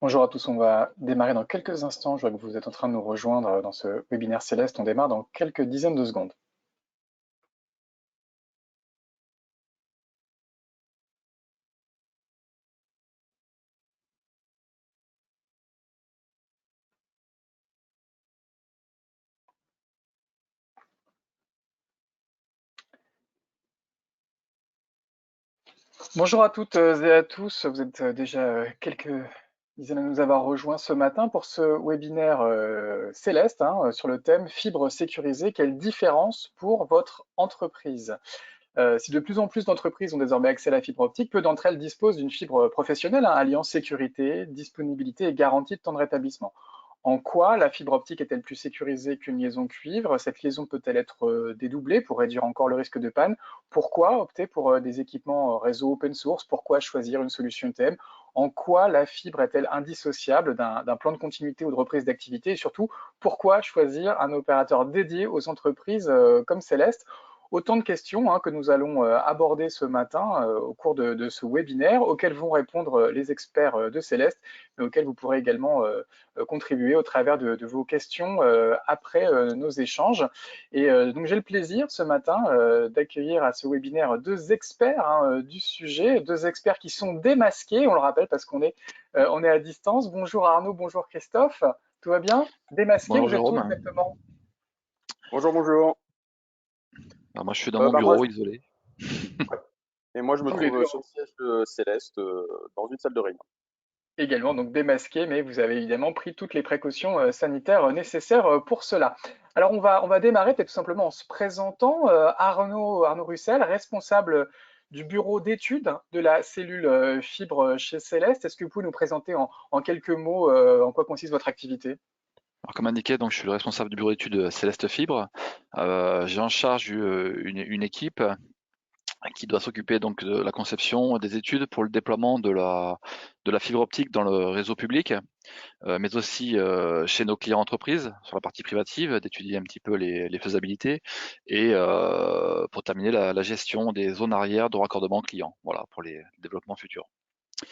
Bonjour à tous, on va démarrer dans quelques instants. Je vois que vous êtes en train de nous rejoindre dans ce webinaire Céleste. On démarre dans quelques dizaines de secondes. Bonjour à toutes et à tous. Vous êtes déjà quelques dizaines à nous avoir rejoints ce matin pour ce webinaire Céleste sur le thème fibre sécurisée. Quelle différence pour votre entreprise? Si de plus en plus d'entreprises ont désormais accès à la fibre optique, peu d'entre elles disposent d'une fibre professionnelle, alliant sécurité, disponibilité et garantie de temps de rétablissement. En quoi la fibre optique est-elle plus sécurisée qu'une liaison cuivre? Cette liaison peut-elle être dédoublée pour réduire encore le risque de panne? Pourquoi opter pour des équipements réseau open source? Pourquoi choisir une solution UTM? En quoi la fibre est-elle indissociable d'un plan de continuité ou de reprise d'activité? Et surtout, pourquoi choisir un opérateur dédié aux entreprises comme Céleste? Autant de questions que nous allons aborder ce matin au cours de ce webinaire, auxquelles vont répondre les experts de Céleste, mais auxquels vous pourrez également contribuer au travers de vos questions après nos échanges. Et donc j'ai le plaisir ce matin d'accueillir à ce webinaire deux experts du sujet, deux experts qui sont démasqués, on le rappelle parce on est à distance. Bonjour Arnaud, bonjour Christophe, tout va bien? Démasqués, Bonjour vous êtes où Jérôme. exactement? Bonjour, bonjour. Alors moi je suis dans mon Bah, moi, bureau isolé. et moi, je me Tous les deux, trouve sur le siège de Céleste, dans une salle de réunion. également donc démasqué, mais vous avez évidemment pris toutes les précautions sanitaires nécessaires pour cela. Alors on va démarrer peut-être tout simplement en se présentant. Arnaud Russel, responsable du bureau d'études de la cellule fibre chez Céleste. Est-ce que vous pouvez nous présenter en quelques mots en quoi consiste votre activité? Alors comme indiqué, donc je suis le responsable du bureau d'études Céleste Fibre. J'ai en charge une équipe qui doit s'occuper donc de la conception des études pour le déploiement de la fibre optique dans le réseau public, mais aussi chez nos clients entreprises sur la partie privative, d'étudier un petit peu les faisabilités et pour terminer la gestion des zones arrière de raccordement client, voilà, pour les développements futurs.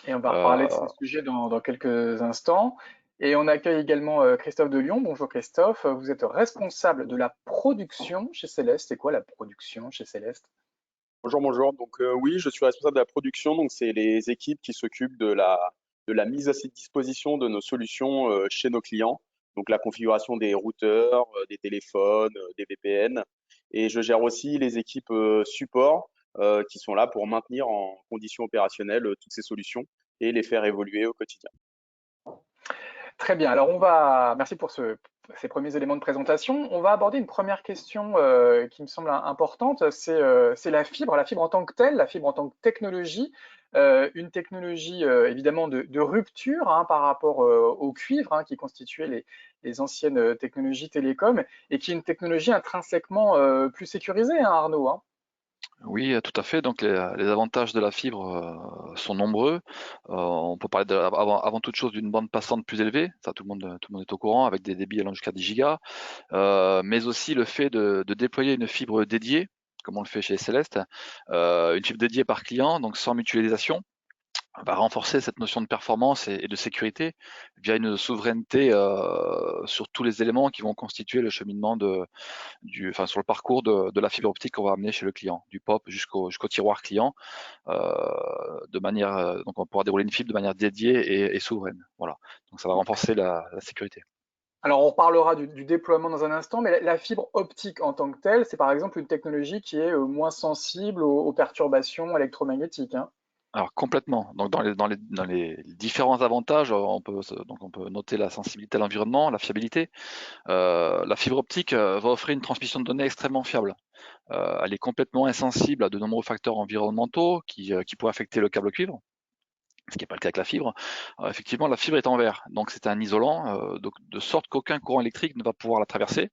Et on va reparler de Euh, ce sujet dans quelques instants. Et on accueille également Christophe de Lyon. Bonjour Christophe, vous êtes responsable de la production chez Céleste. C'est quoi la production chez Céleste? Bonjour, bonjour. Donc, oui, je suis responsable de la production. Donc, c'est les équipes qui s'occupent de la mise à disposition de nos solutions chez nos clients. Donc, la configuration des routeurs, des téléphones, des VPN. Et je gère aussi les équipes support qui sont là pour maintenir en condition opérationnelle toutes ces solutions et les faire évoluer au quotidien. Très bien. Alors merci pour ces premiers éléments de présentation. On va aborder une première question qui me semble importante. C'est la fibre en tant que telle, la fibre en tant que technologie. Une technologie évidemment de rupture par rapport au cuivre qui constituait les anciennes technologies télécom et qui est une technologie intrinsèquement plus sécurisée, Arnaud, hein. Oui, tout à fait. Donc les avantages de la fibre sont nombreux. On peut parler avant toute chose d'une bande passante plus élevée, ça tout le monde est au courant, avec des débits allant jusqu'à 10 gigas, mais aussi le fait de déployer une fibre dédiée, comme on le fait chez Céleste, une fibre dédiée par client, donc sans mutualisation, va renforcer cette notion de performance et de sécurité via une souveraineté sur tous les éléments qui vont constituer le cheminement enfin, sur le parcours de la fibre optique qu'on va amener chez le client, du POP jusqu'au tiroir client, donc on pourra dérouler une fibre de manière dédiée et souveraine. Voilà. Donc ça va renforcer la sécurité. Alors, on reparlera du déploiement dans un instant, mais la fibre optique en tant que telle, c'est par exemple une technologie qui est moins sensible aux perturbations électromagnétiques, hein. Alors complètement. Donc dans les différents avantages, on peut noter la sensibilité à l'environnement, la fiabilité. La fibre optique va offrir une transmission de données extrêmement fiable. Elle est complètement insensible à de nombreux facteurs environnementaux qui pourraient affecter le câble cuivre, ce qui n'est pas le cas avec la fibre. Effectivement, la fibre est en verre, donc c'est un isolant, donc de sorte qu'aucun courant électrique ne va pouvoir la traverser.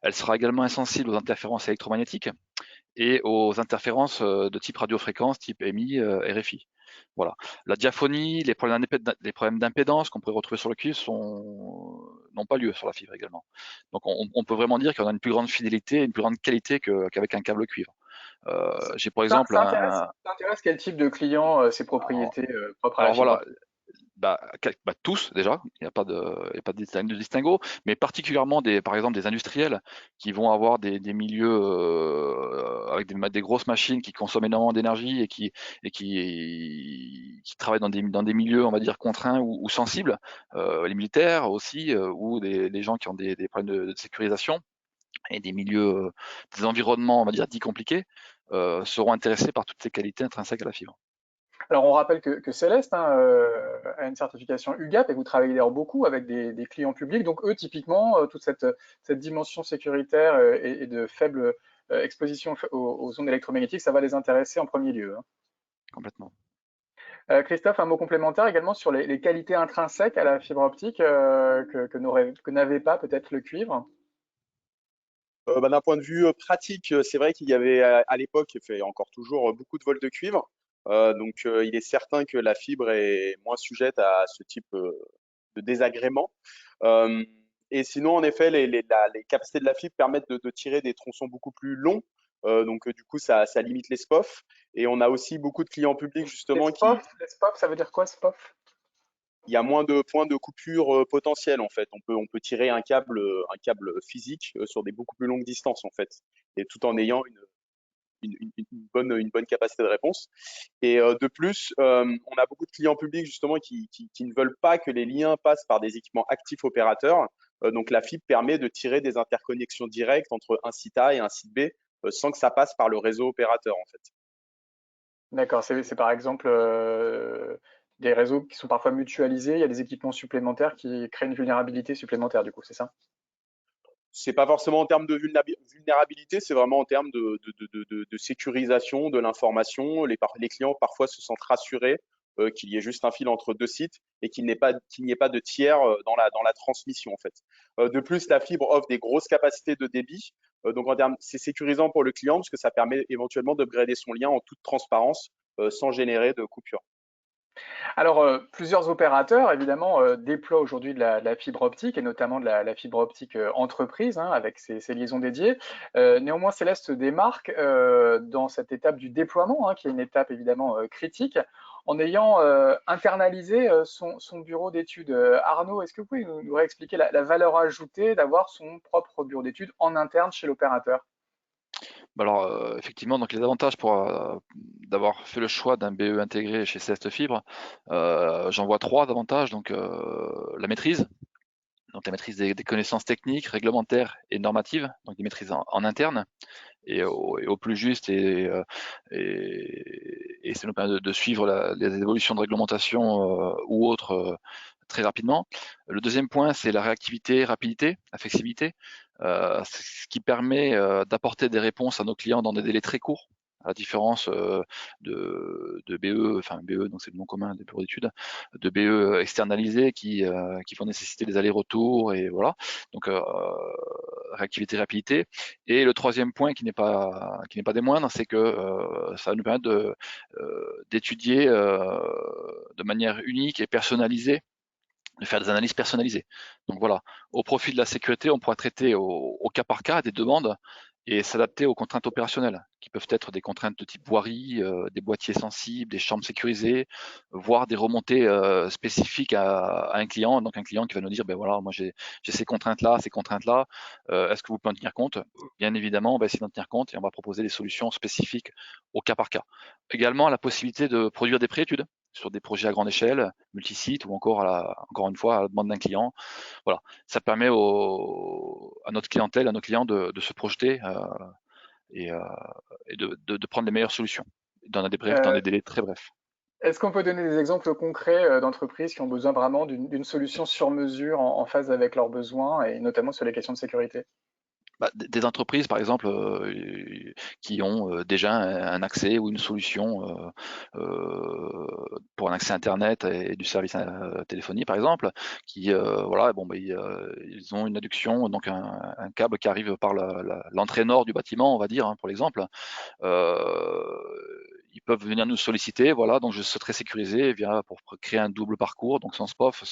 Elle sera également insensible aux interférences électromagnétiques et aux interférences de type radiofréquence, type EMI, RFI. Voilà. La diaphonie, les problèmes d'impédance qu'on pourrait retrouver sur le cuivre n'ont pas lieu sur la fibre également. Donc on peut vraiment dire qu'on a une plus grande fidélité, une plus grande qualité qu'avec un câble cuivre. J'ai par Ça, exemple ça intéresse quel type de client, ces propriétés propres à la alors fibre voilà, optique? tous déjà, il n'y a pas de distinguo, mais particulièrement par exemple des industriels qui vont avoir des milieux avec des grosses machines qui consomment énormément d'énergie et qui travaillent dans des milieux, on va dire, contraints ou sensibles, les militaires aussi, ou des gens qui ont des problèmes de sécurisation et des milieux, des environnements, on va dire, dits compliqués, seront intéressés par toutes ces qualités intrinsèques à la fibre. Alors, on rappelle que Céleste hein, a une certification UGAP et vous travaillez d'ailleurs beaucoup avec des clients publics. Donc, eux, typiquement, toute cette dimension sécuritaire et de faible exposition aux ondes électromagnétiques, ça va les intéresser en premier lieu, hein. Complètement. Christophe, un mot complémentaire également sur les qualités intrinsèques à la fibre optique que n'avait pas peut-être le cuivre. D'un point de vue pratique, c'est vrai qu'il y avait à l'époque, et fait encore toujours, beaucoup de vols de cuivre. Il est certain que la fibre est moins sujette à ce type de désagréments. Euh, et sinon, en effet, les capacités de la fibre permettent de tirer des tronçons beaucoup plus longs. Du coup, ça limite les SPOF. Et on a aussi beaucoup de clients publics, justement, Les SPOF, ça veut dire quoi, SPOF? il y a moins de points de coupure potentiels en fait. On peut tirer un câble physique sur des beaucoup plus longues distances en fait, et tout en ayant une bonne capacité de réponse. Et de plus, on a beaucoup de clients publics justement qui ne veulent pas que les liens passent par des équipements actifs opérateurs. Donc la fibre permet de tirer des interconnexions directes entre un site A et un site B sans que ça passe par le réseau opérateur en fait. D'accord, c'est par exemple des réseaux qui sont parfois mutualisés, il y a des équipements supplémentaires qui créent une vulnérabilité supplémentaire, du coup, c'est ça? C'est pas forcément en termes de vulnérabilité, c'est vraiment en termes de sécurisation de l'information. Les clients parfois se sentent rassurés qu'il y ait juste un fil entre deux sites et qu'il n'y ait pas de tiers dans la transmission en fait. De plus, la fibre offre des grosses capacités de débit. C'est sécurisant pour le client parce que ça permet éventuellement d'upgrader son lien en toute transparence sans générer de coupure. Alors, plusieurs opérateurs, évidemment, déploient aujourd'hui de la fibre optique et notamment de la fibre optique entreprise hein, avec ces liaisons dédiées. Néanmoins, Céleste démarque dans cette étape du déploiement, hein, qui est une étape évidemment critique, en ayant internalisé son bureau d'études. Arnaud, est-ce que vous pouvez nous réexpliquer la valeur ajoutée d'avoir son propre bureau d'études en interne chez l'opérateur? Alors, effectivement, donc les avantages d'avoir fait le choix d'un BE intégré chez Céleste Fibre, j'en vois 3 avantages. Donc, la maîtrise des connaissances techniques, réglementaires et normatives, donc des maîtrises en interne et au plus juste et ça nous permet de suivre les évolutions de réglementation ou autres très rapidement. Le deuxième point, c'est la réactivité, rapidité, la flexibilité, c'est ce qui permet d'apporter des réponses à nos clients dans des délais très courts, à la différence de BE, enfin BE, donc c'est le nom commun des bureaux d'études, de BE externalisés qui vont nécessiter des allers-retours et voilà. Donc réactivité, rapidité. Et le troisième point qui n'est pas des moindres, c'est que ça va nous permettre d'étudier de manière unique et personnalisée, de faire des analyses personnalisées. Donc voilà, au profit de la sécurité, on pourra traiter au cas par cas des demandes et s'adapter aux contraintes opérationnelles, qui peuvent être des contraintes de type voirie, des boîtiers sensibles, des chambres sécurisées, voire des remontées spécifiques à un client. Donc un client qui va nous dire, ben voilà, moi j'ai ces contraintes-là, est-ce que vous pouvez en tenir compte? Bien évidemment, on va essayer d'en tenir compte et on va proposer des solutions spécifiques au cas par cas. Également, la possibilité de produire des préétudes sur des projets à grande échelle, multi-sites ou encore une fois à la demande d'un client. Voilà, ça permet à notre clientèle, à nos clients de se projeter et, euh, et de prendre les meilleures solutions dans Euh, des délais très brefs. Est-ce qu'on peut donner des exemples concrets d'entreprises qui ont besoin vraiment d'une solution sur mesure en phase avec leurs besoins et notamment sur les questions de sécurité? Des entreprises, par exemple, qui ont déjà un accès ou une solution pour un accès Internet et du service téléphonie, par exemple, qui, voilà, bon, ils ont une adduction, donc un câble qui arrive par l'entrée nord du bâtiment, on va dire, hein, pour l'exemple. Ils peuvent venir nous solliciter, voilà, donc je souhaiterais sécuriser pour créer un double parcours, donc sans SPOF,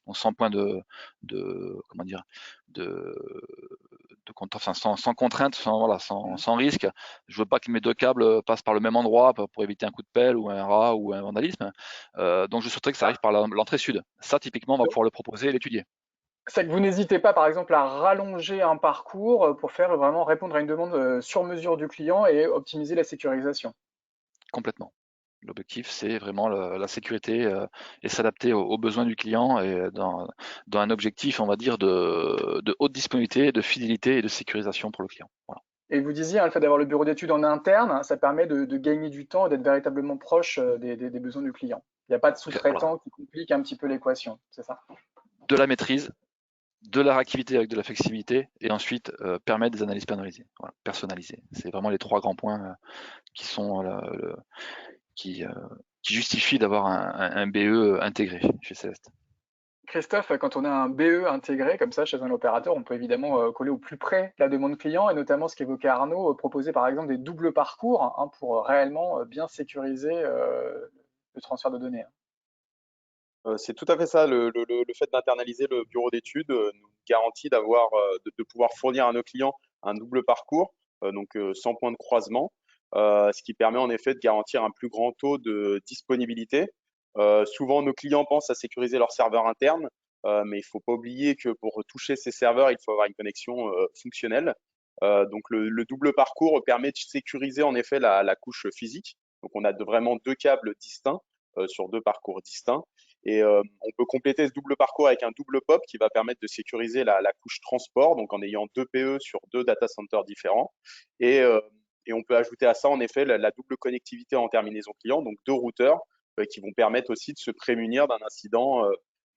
donc sans point comment dire, de sans contrainte, sans risque. Je veux pas que mes deux câbles passent par le même endroit pour éviter un coup de pelle ou un rat ou un vandalisme. Donc je souhaiterais que ça arrive par l'entrée sud. Ça, typiquement, on va pouvoir le proposer et l'étudier C'est que vous n'hésitez pas, par exemple, à rallonger un parcours pour faire vraiment répondre à une demande sur mesure du client et optimiser la sécurisation. complètement. L'objectif, c'est vraiment la sécurité et s'adapter aux besoins du client et dans un objectif, on va dire, de haute disponibilité, de fidélité et de sécurisation pour le client. Voilà. Et vous disiez, hein, le fait d'avoir le bureau d'études en interne, ça permet de gagner du temps et d'être véritablement proche des besoins du client. Il n'y a pas de Voilà. sous-traitant qui complique un petit peu l'équation, c'est ça? De la maîtrise, de la réactivité avec de la flexibilité et ensuite permettre des analyses personnalisées. Voilà, personnalisées. C'est vraiment les trois grands points qui sont qui, euh, qui justifient d'avoir un BE intégré chez Céleste. Christophe, quand on a un BE intégré comme ça chez un opérateur, on peut évidemment coller au plus près de la demande client et notamment ce qu'évoquait Arnaud, proposer par exemple des doubles parcours hein, pour réellement bien sécuriser le transfert de données. C'est tout à fait ça. Le fait d'internaliser le bureau d'études nous garantit de pouvoir fournir à nos clients un double parcours, sans point de croisement, ce qui permet en effet de garantir un plus grand taux de disponibilité. Souvent, nos clients pensent à sécuriser leur serveur interne, mais il ne faut pas oublier que pour toucher ces serveurs, il faut avoir une connexion fonctionnelle. Le double parcours permet de sécuriser en effet la couche physique. Donc, on a vraiment deux câbles distincts sur deux parcours distincts. Et on peut compléter ce double parcours avec un double POP qui va permettre de sécuriser la couche transport, donc en ayant deux PE sur deux data centers différents. Et, euh, et on peut ajouter à ça, en effet, la double connectivité en terminaison client, donc deux routeurs qui vont permettre aussi de se prémunir d'un incident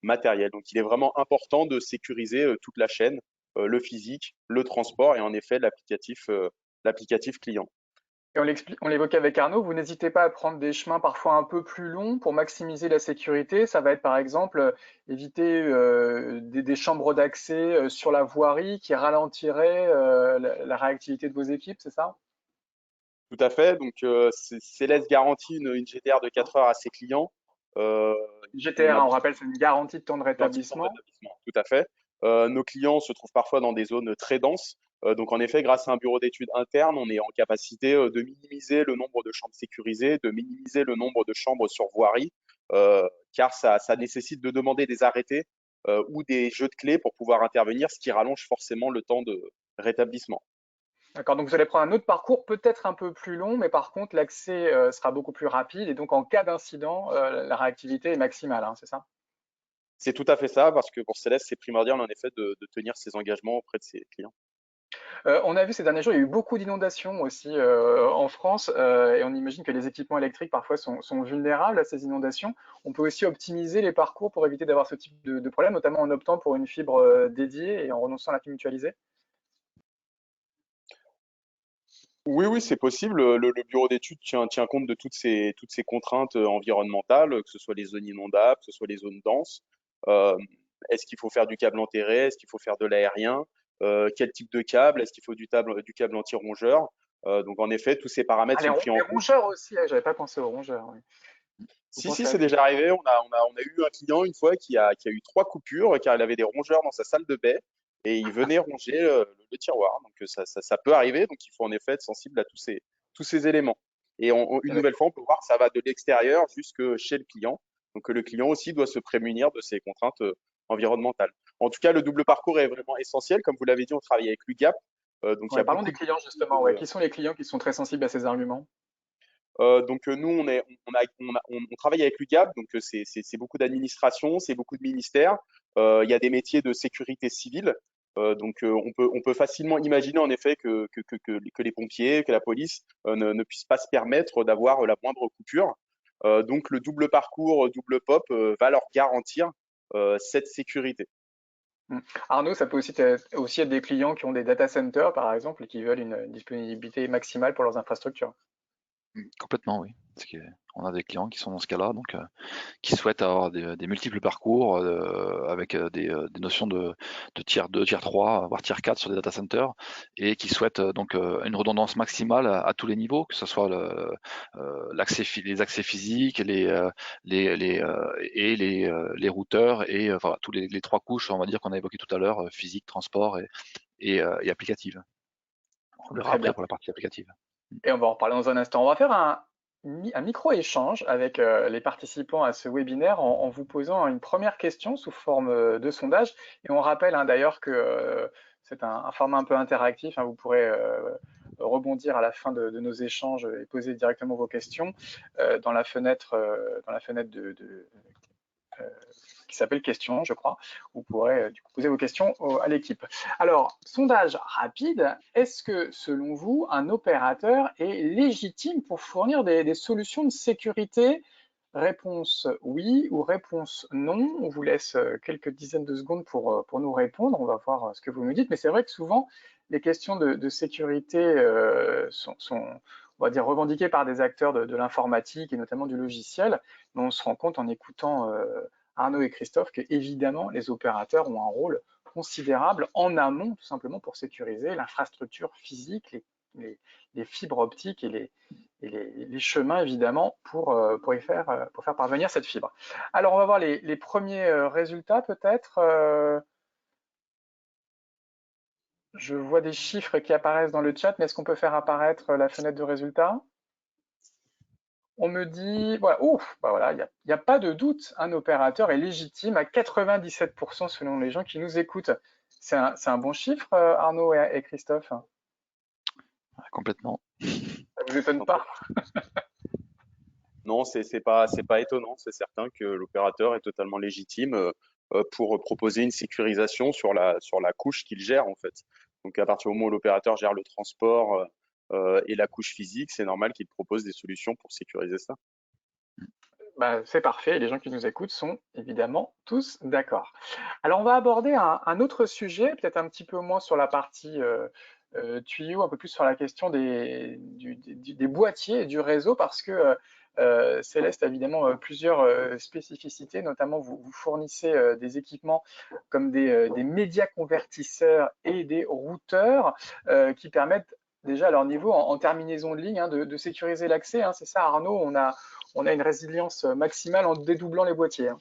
matériel. Donc il est vraiment important de sécuriser toute la chaîne, le physique, le transport et en effet l'applicatif client. Et on l'évoquait avec Arnaud, vous n'hésitez pas à prendre des chemins parfois un peu plus longs pour maximiser la sécurité. Ça va être par exemple éviter des chambres d'accès sur la voirie qui ralentiraient la réactivité de vos équipes, c'est ça? Tout à fait. Donc, Céleste garantit une GTR de 4 heures à ses clients. Euh, on GTR, a hein, on rappelle, c'est une garantie de temps de garantie de temps de rétablissement. rétablissement. Tout à fait. Nos clients se trouvent parfois dans des zones très denses. Donc, en effet, grâce à un bureau d'études interne, on est en capacité de minimiser le nombre de chambres sécurisées, de minimiser le nombre de chambres sur voirie, car ça nécessite de demander des arrêtés ou des jeux de clés pour pouvoir intervenir, ce qui rallonge forcément le temps de rétablissement. D'accord, donc vous allez prendre un autre parcours, peut-être un peu plus long, mais par contre l'accès sera beaucoup plus rapide et donc en cas d'incident, la réactivité est maximale, hein, c'est ça? C'est tout à fait ça, parce que pour Céleste, c'est primordial en effet de tenir ses engagements auprès de ses clients. On a vu ces derniers jours, il y a eu beaucoup d'inondations aussi en France et on imagine que les équipements électriques parfois sont vulnérables à ces inondations. On peut aussi optimiser les parcours pour éviter d'avoir ce type de problème, notamment en optant pour une fibre dédiée et en renonçant à la fibre mutualisée. Oui, oui, c'est possible. Le bureau d'études tient compte de toutes ces contraintes environnementales, que ce soit les zones inondables, que ce soit les zones denses. Euh, Est-ce qu'il faut faire du câble enterré? Est-ce qu'il faut faire de l'aérien? Quel type de câble? Est-ce qu'il faut du câble anti-rongeur? Donc, en effet, tous ces Ah, paramètres sont pris en les compte. rongeurs aussi, j'avais pas pensé aux rongeurs. Oui. Vous Si, si, pensez à c'est tout. déjà arrivé. On a eu un client une fois qui a eu trois coupures car il avait des rongeurs dans sa salle de baie et il venait ronger le tiroir. Donc ça peut arriver. Donc il faut en effet être sensible à tous ces éléments. Et une nouvelle fois, on peut voir que ça va de l'extérieur jusque chez le client. Donc le client aussi doit se prémunir de ces contraintes environnementales. En tout cas, le double parcours est vraiment essentiel. Comme vous l'avez dit, on travaille avec l'UGAP. Donc il y Ouais, a parlons beaucoup des de clients justement. Ouais. de, Qui sont les clients qui sont très sensibles à ces arguments? Nous, on travaille avec l'UGAP, donc c'est beaucoup d'administration, c'est beaucoup de ministères. Il y a des métiers de sécurité civile, on peut facilement imaginer en effet que les pompiers, que la police ne puissent pas se permettre d'avoir la moindre coupure. Donc le double parcours, double POP va leur garantir cette sécurité. Mm. Arnaud, ça peut aussi être des clients qui ont des data centers, par exemple, et qui veulent une disponibilité maximale pour leurs infrastructures. Complètement, oui. On a des clients qui sont dans ce cas-là, donc qui souhaitent avoir des multiples parcours avec des notions de tiers 2, tiers 3, voire tiers 4 sur des data centers, et qui souhaitent une redondance maximale à tous les niveaux, que ce soit les accès physiques, les routeurs et voilà, tous les trois couches, on va dire qu'on a évoqué tout à l'heure, physique, transport et applicative. On verra Très après bien. pour la partie applicative. Et on va en reparler dans un instant. On va faire un micro-échange avec les participants à ce webinaire en vous posant une première question sous forme de sondage. Et on rappelle d'ailleurs que c'est un format un peu interactif. Vous pourrez rebondir à la fin de nos échanges et poser directement vos questions dans la fenêtre, euh, qui s'appelle Questions, je crois. Vous pourrez du coup poser vos questions à l'équipe. Alors, sondage rapide. Est-ce que, selon vous, un opérateur est légitime pour fournir des solutions de sécurité? Réponse oui ou réponse non. On vous laisse quelques dizaines de secondes pour nous répondre. On va voir ce que vous nous dites. Mais c'est vrai que souvent, les questions de sécurité sont, on va dire, revendiquées par des acteurs de l'informatique et notamment du logiciel. Mais on se rend compte en écoutant Arnaud et Christophe que, évidemment, les opérateurs ont un rôle considérable en amont, tout simplement pour sécuriser l'infrastructure physique, les fibres optiques et les chemins, évidemment, pour faire parvenir cette fibre. Alors, on va voir les premiers résultats, peut-être. Je vois des chiffres qui apparaissent dans le chat, mais est-ce qu'on peut faire apparaître la fenêtre de résultats? On me dit, voilà, ouf, bah voilà, il n'y a pas de doute, un opérateur est légitime à 97% selon les gens qui nous écoutent. C'est un bon chiffre, Arnaud et Christophe? Complètement. Ça vous étonne pas? Non, c'est pas étonnant. C'est certain que l'opérateur est totalement légitime pour proposer une sécurisation sur la couche qu'il gère en fait. Donc à partir du moment où l'opérateur gère le transport et la couche physique, c'est normal qu'il propose des solutions pour sécuriser ça. Bah, c'est parfait, les gens qui nous écoutent sont évidemment tous d'accord. Alors on va aborder un autre sujet, peut-être un petit peu moins sur la partie tuyau, un peu plus sur la question des boîtiers et du réseau, parce que Céleste a évidemment plusieurs spécificités, notamment vous fournissez des équipements comme des médias convertisseurs et des routeurs qui permettent déjà à leur niveau, en terminaison de ligne, de sécuriser l'accès. C'est ça Arnaud, on a une résilience maximale en dédoublant les boîtiers.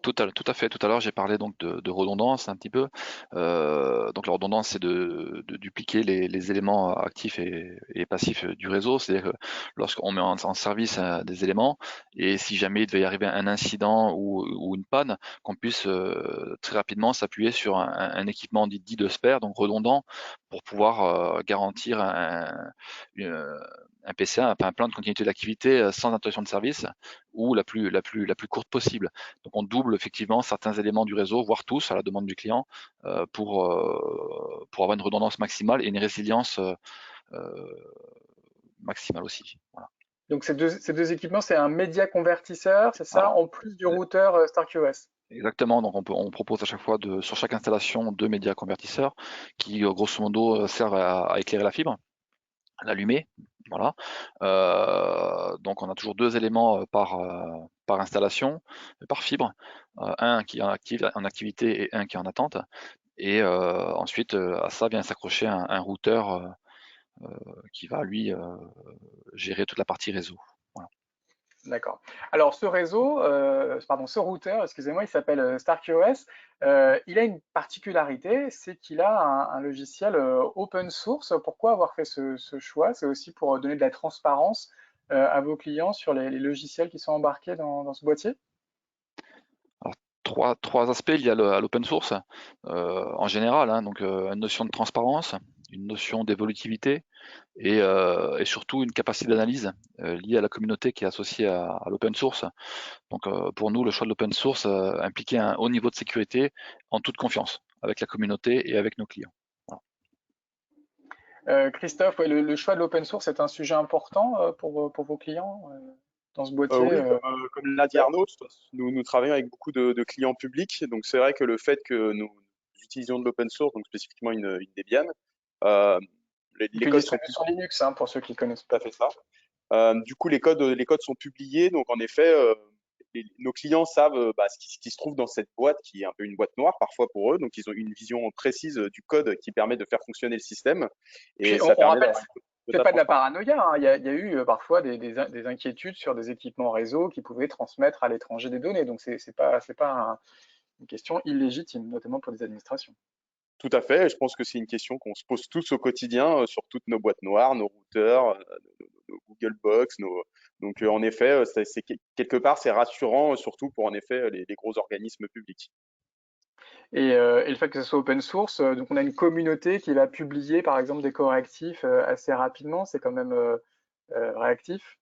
Tout à fait. Tout à l'heure, j'ai parlé donc de redondance un petit peu. Donc la redondance, c'est de dupliquer les éléments actifs et passifs du réseau. C'est-à-dire que lorsqu'on met en service des éléments, et si jamais il devait y arriver un incident ou une panne, qu'on puisse très rapidement s'appuyer sur un équipement dit de spare, donc redondant, pour pouvoir garantir un PCA, un plan de continuité d'activité sans interruption de service, ou la plus courte possible. Donc on double effectivement certains éléments du réseau, voire tous, à la demande du client, pour avoir une redondance maximale et une résilience maximale aussi. Voilà. Donc ces deux équipements, c'est un média convertisseur, c'est ça, Voilà. en plus du routeur StarkOS. Exactement, donc on propose à chaque fois sur chaque installation deux médias convertisseurs qui grosso modo servent à éclairer la fibre, à l'allumer. Voilà. Donc on a toujours deux éléments par installation, par fibre, un qui est en activité et un qui est en attente. Et ensuite, à ça vient s'accrocher un routeur qui va, lui, gérer toute la partie réseau. Voilà. D'accord. Alors ce routeur, excusez-moi, il s'appelle StarkOS. Il a une particularité, c'est qu'il a un logiciel open source. Pourquoi avoir fait ce choix? C'est aussi pour donner de la transparence à vos clients sur les logiciels qui sont embarqués dans ce boîtier? Alors, trois aspects liés à l'open source en général, hein, donc une notion de transparence, une notion d'évolutivité et surtout une capacité d'analyse liée à la communauté qui est associée à l'open source. Donc pour nous, le choix de l'open source impliquait un haut niveau de sécurité en toute confiance avec la communauté et avec nos clients. Voilà. Christophe, ouais, le choix de l'open source est un sujet important pour vos clients dans ce boîtier. Oui, comme l'a dit Arnaud, nous travaillons avec beaucoup de clients publics. Donc, c'est vrai que le fait que nous utilisions de l'open source, donc spécifiquement une Debian, euh, Et les puis codes sont distribution Linux, pour ceux qui connaissent tout pas. à fait ça. Du coup, les codes sont publiés. Donc, en effet, nos clients savent ce qui se trouve dans cette boîte, qui est un peu une boîte noire parfois pour eux. Donc, ils ont une vision précise du code qui permet de faire fonctionner le système. Et Puis ça on permet rappelle, d'avoir une c'est totale pas de la transparence. paranoïa. Il y a eu parfois des inquiétudes sur des équipements réseau qui pouvaient transmettre à l'étranger des données. Donc c'est pas une question illégitime, notamment pour des administrations. Tout à fait. Et je pense que c'est une question qu'on se pose tous au quotidien sur toutes nos boîtes noires, nos routeurs, nos Google Box. En effet, quelque part, c'est rassurant, surtout pour en effet les gros organismes publics. Et le fait que ce soit open source, donc on a une communauté qui va publier par exemple des correctifs assez rapidement, c'est quand même réactif.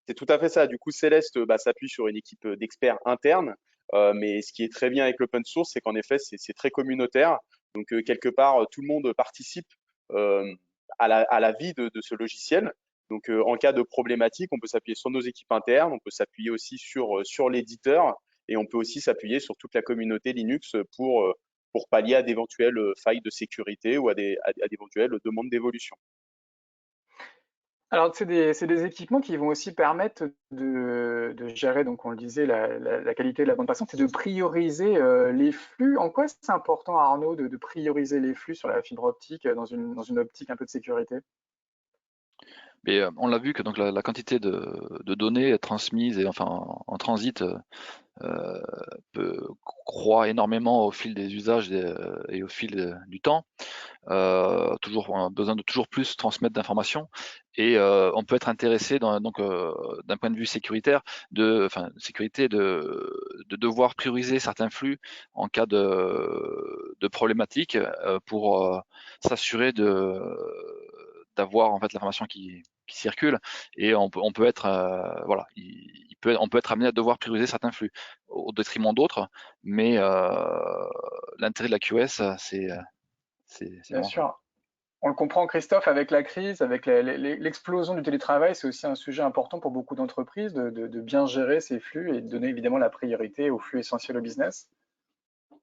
C'est tout à fait ça. Du coup, Céleste s'appuie sur une équipe d'experts internes. Mais ce qui est très bien avec l'open source, c'est qu'en effet, c'est très communautaire. Donc, quelque part, tout le monde participe euh, à la vie de ce logiciel. Donc, en cas de problématique, on peut s'appuyer sur nos équipes internes, on peut s'appuyer aussi sur l'éditeur et on peut aussi s'appuyer sur toute la communauté Linux pour pallier à d'éventuelles failles de sécurité ou à d'éventuelles demandes d'évolution. Alors, c'est des équipements qui vont aussi permettre de gérer, donc on le disait, la qualité de la bande passante et de prioriser les flux. En quoi c'est important, Arnaud, de prioriser les flux sur la fibre optique dans une optique un peu de sécurité? Mais on l'a vu que donc la quantité de données transmises et enfin en transit euh, croît énormément au fil des usages et au fil du temps. Toujours on a besoin de toujours plus transmettre d'informations et on peut être intéressé d'un point de vue sécuritaire de devoir prioriser certains flux en cas de problématique pour s'assurer d'avoir en fait l'information qui circule et on peut être voilà on peut être amené à devoir prioriser certains flux au détriment d'autres, mais l'intérêt de la QS c'est Bien vraiment ça. sûr. On le comprend, Christophe, avec la crise, avec l'explosion du télétravail, c'est aussi un sujet important pour beaucoup d'entreprises de bien gérer ces flux et de donner évidemment la priorité aux flux essentiels au business.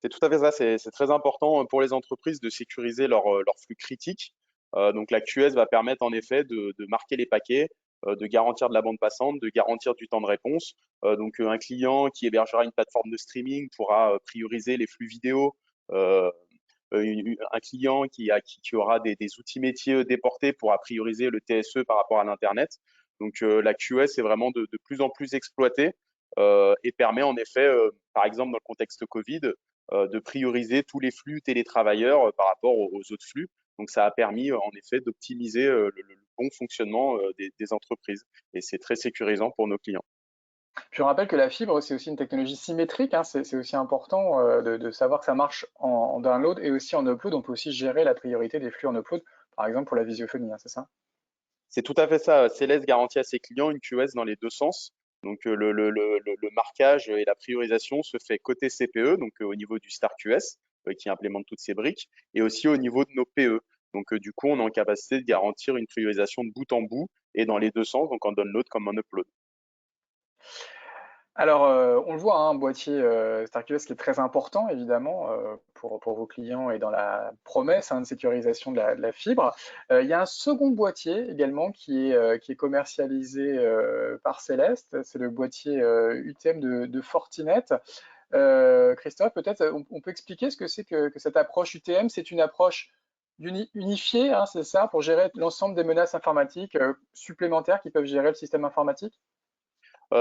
C'est tout à fait ça. C'est très important pour les entreprises de sécuriser leur flux critique. Donc la QS va permettre en effet de marquer les paquets, de garantir de la bande passante, de garantir du temps de réponse. Un client qui hébergera une plateforme de streaming pourra prioriser les flux vidéo. Euh, un client qui aura des outils métiers déportés pourra prioriser le TSE par rapport à l'Internet. La QS est vraiment de plus en plus exploitée et permet en effet, par exemple dans le contexte Covid, de prioriser tous les flux télétravailleurs par rapport aux autres flux. Donc ça a permis en effet d'optimiser le bon fonctionnement des entreprises et c'est très sécurisant pour nos clients. Je rappelle que la fibre, c'est aussi une technologie symétrique, hein, c'est aussi important de savoir que ça marche en download et aussi en upload. On peut aussi gérer la priorité des flux en upload, par exemple pour la visiophonie, hein, c'est ça? C'est tout à fait ça. Céleste garantit à ses clients une QS dans les deux sens. Le marquage et la priorisation se fait côté CPE, au niveau du Star QS qui implémente toutes ces briques, et aussi au niveau de nos PE. Du coup, on est en capacité de garantir une priorisation de bout en bout et dans les deux sens, donc en download comme en upload. Alors, on le voit, hein, un boîtier StarQS qui est très important, évidemment, pour vos clients et dans la promesse hein, de sécurisation de la fibre. Il y a un second boîtier également qui est commercialisé par Céleste, c'est le boîtier UTM de Fortinet. Christophe, peut-être on peut expliquer ce que c'est que cette approche UTM. C'est une approche unifiée, hein, c'est ça, pour gérer l'ensemble des menaces informatiques supplémentaires qui peuvent gérer le système informatique?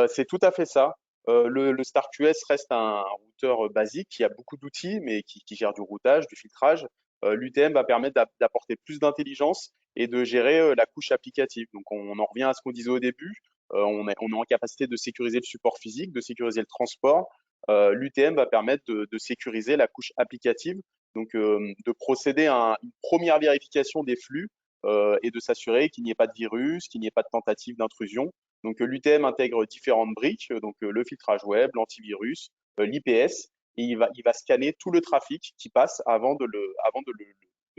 C'est tout à fait ça. Le StarQS reste un routeur basique qui a beaucoup d'outils, mais qui gère du routage, du filtrage. L'UTM va permettre d'apporter plus d'intelligence et de gérer la couche applicative. Donc, on en revient à ce qu'on disait au début. On est en capacité de sécuriser le support physique, de sécuriser le transport. L'UTM va permettre de sécuriser la couche applicative, de procéder à une première vérification des flux et de s'assurer qu'il n'y ait pas de virus, qu'il n'y ait pas de tentative d'intrusion. L'UTM intègre différentes briques, le filtrage web, l'antivirus, l'IPS, et il va scanner tout le trafic qui passe avant de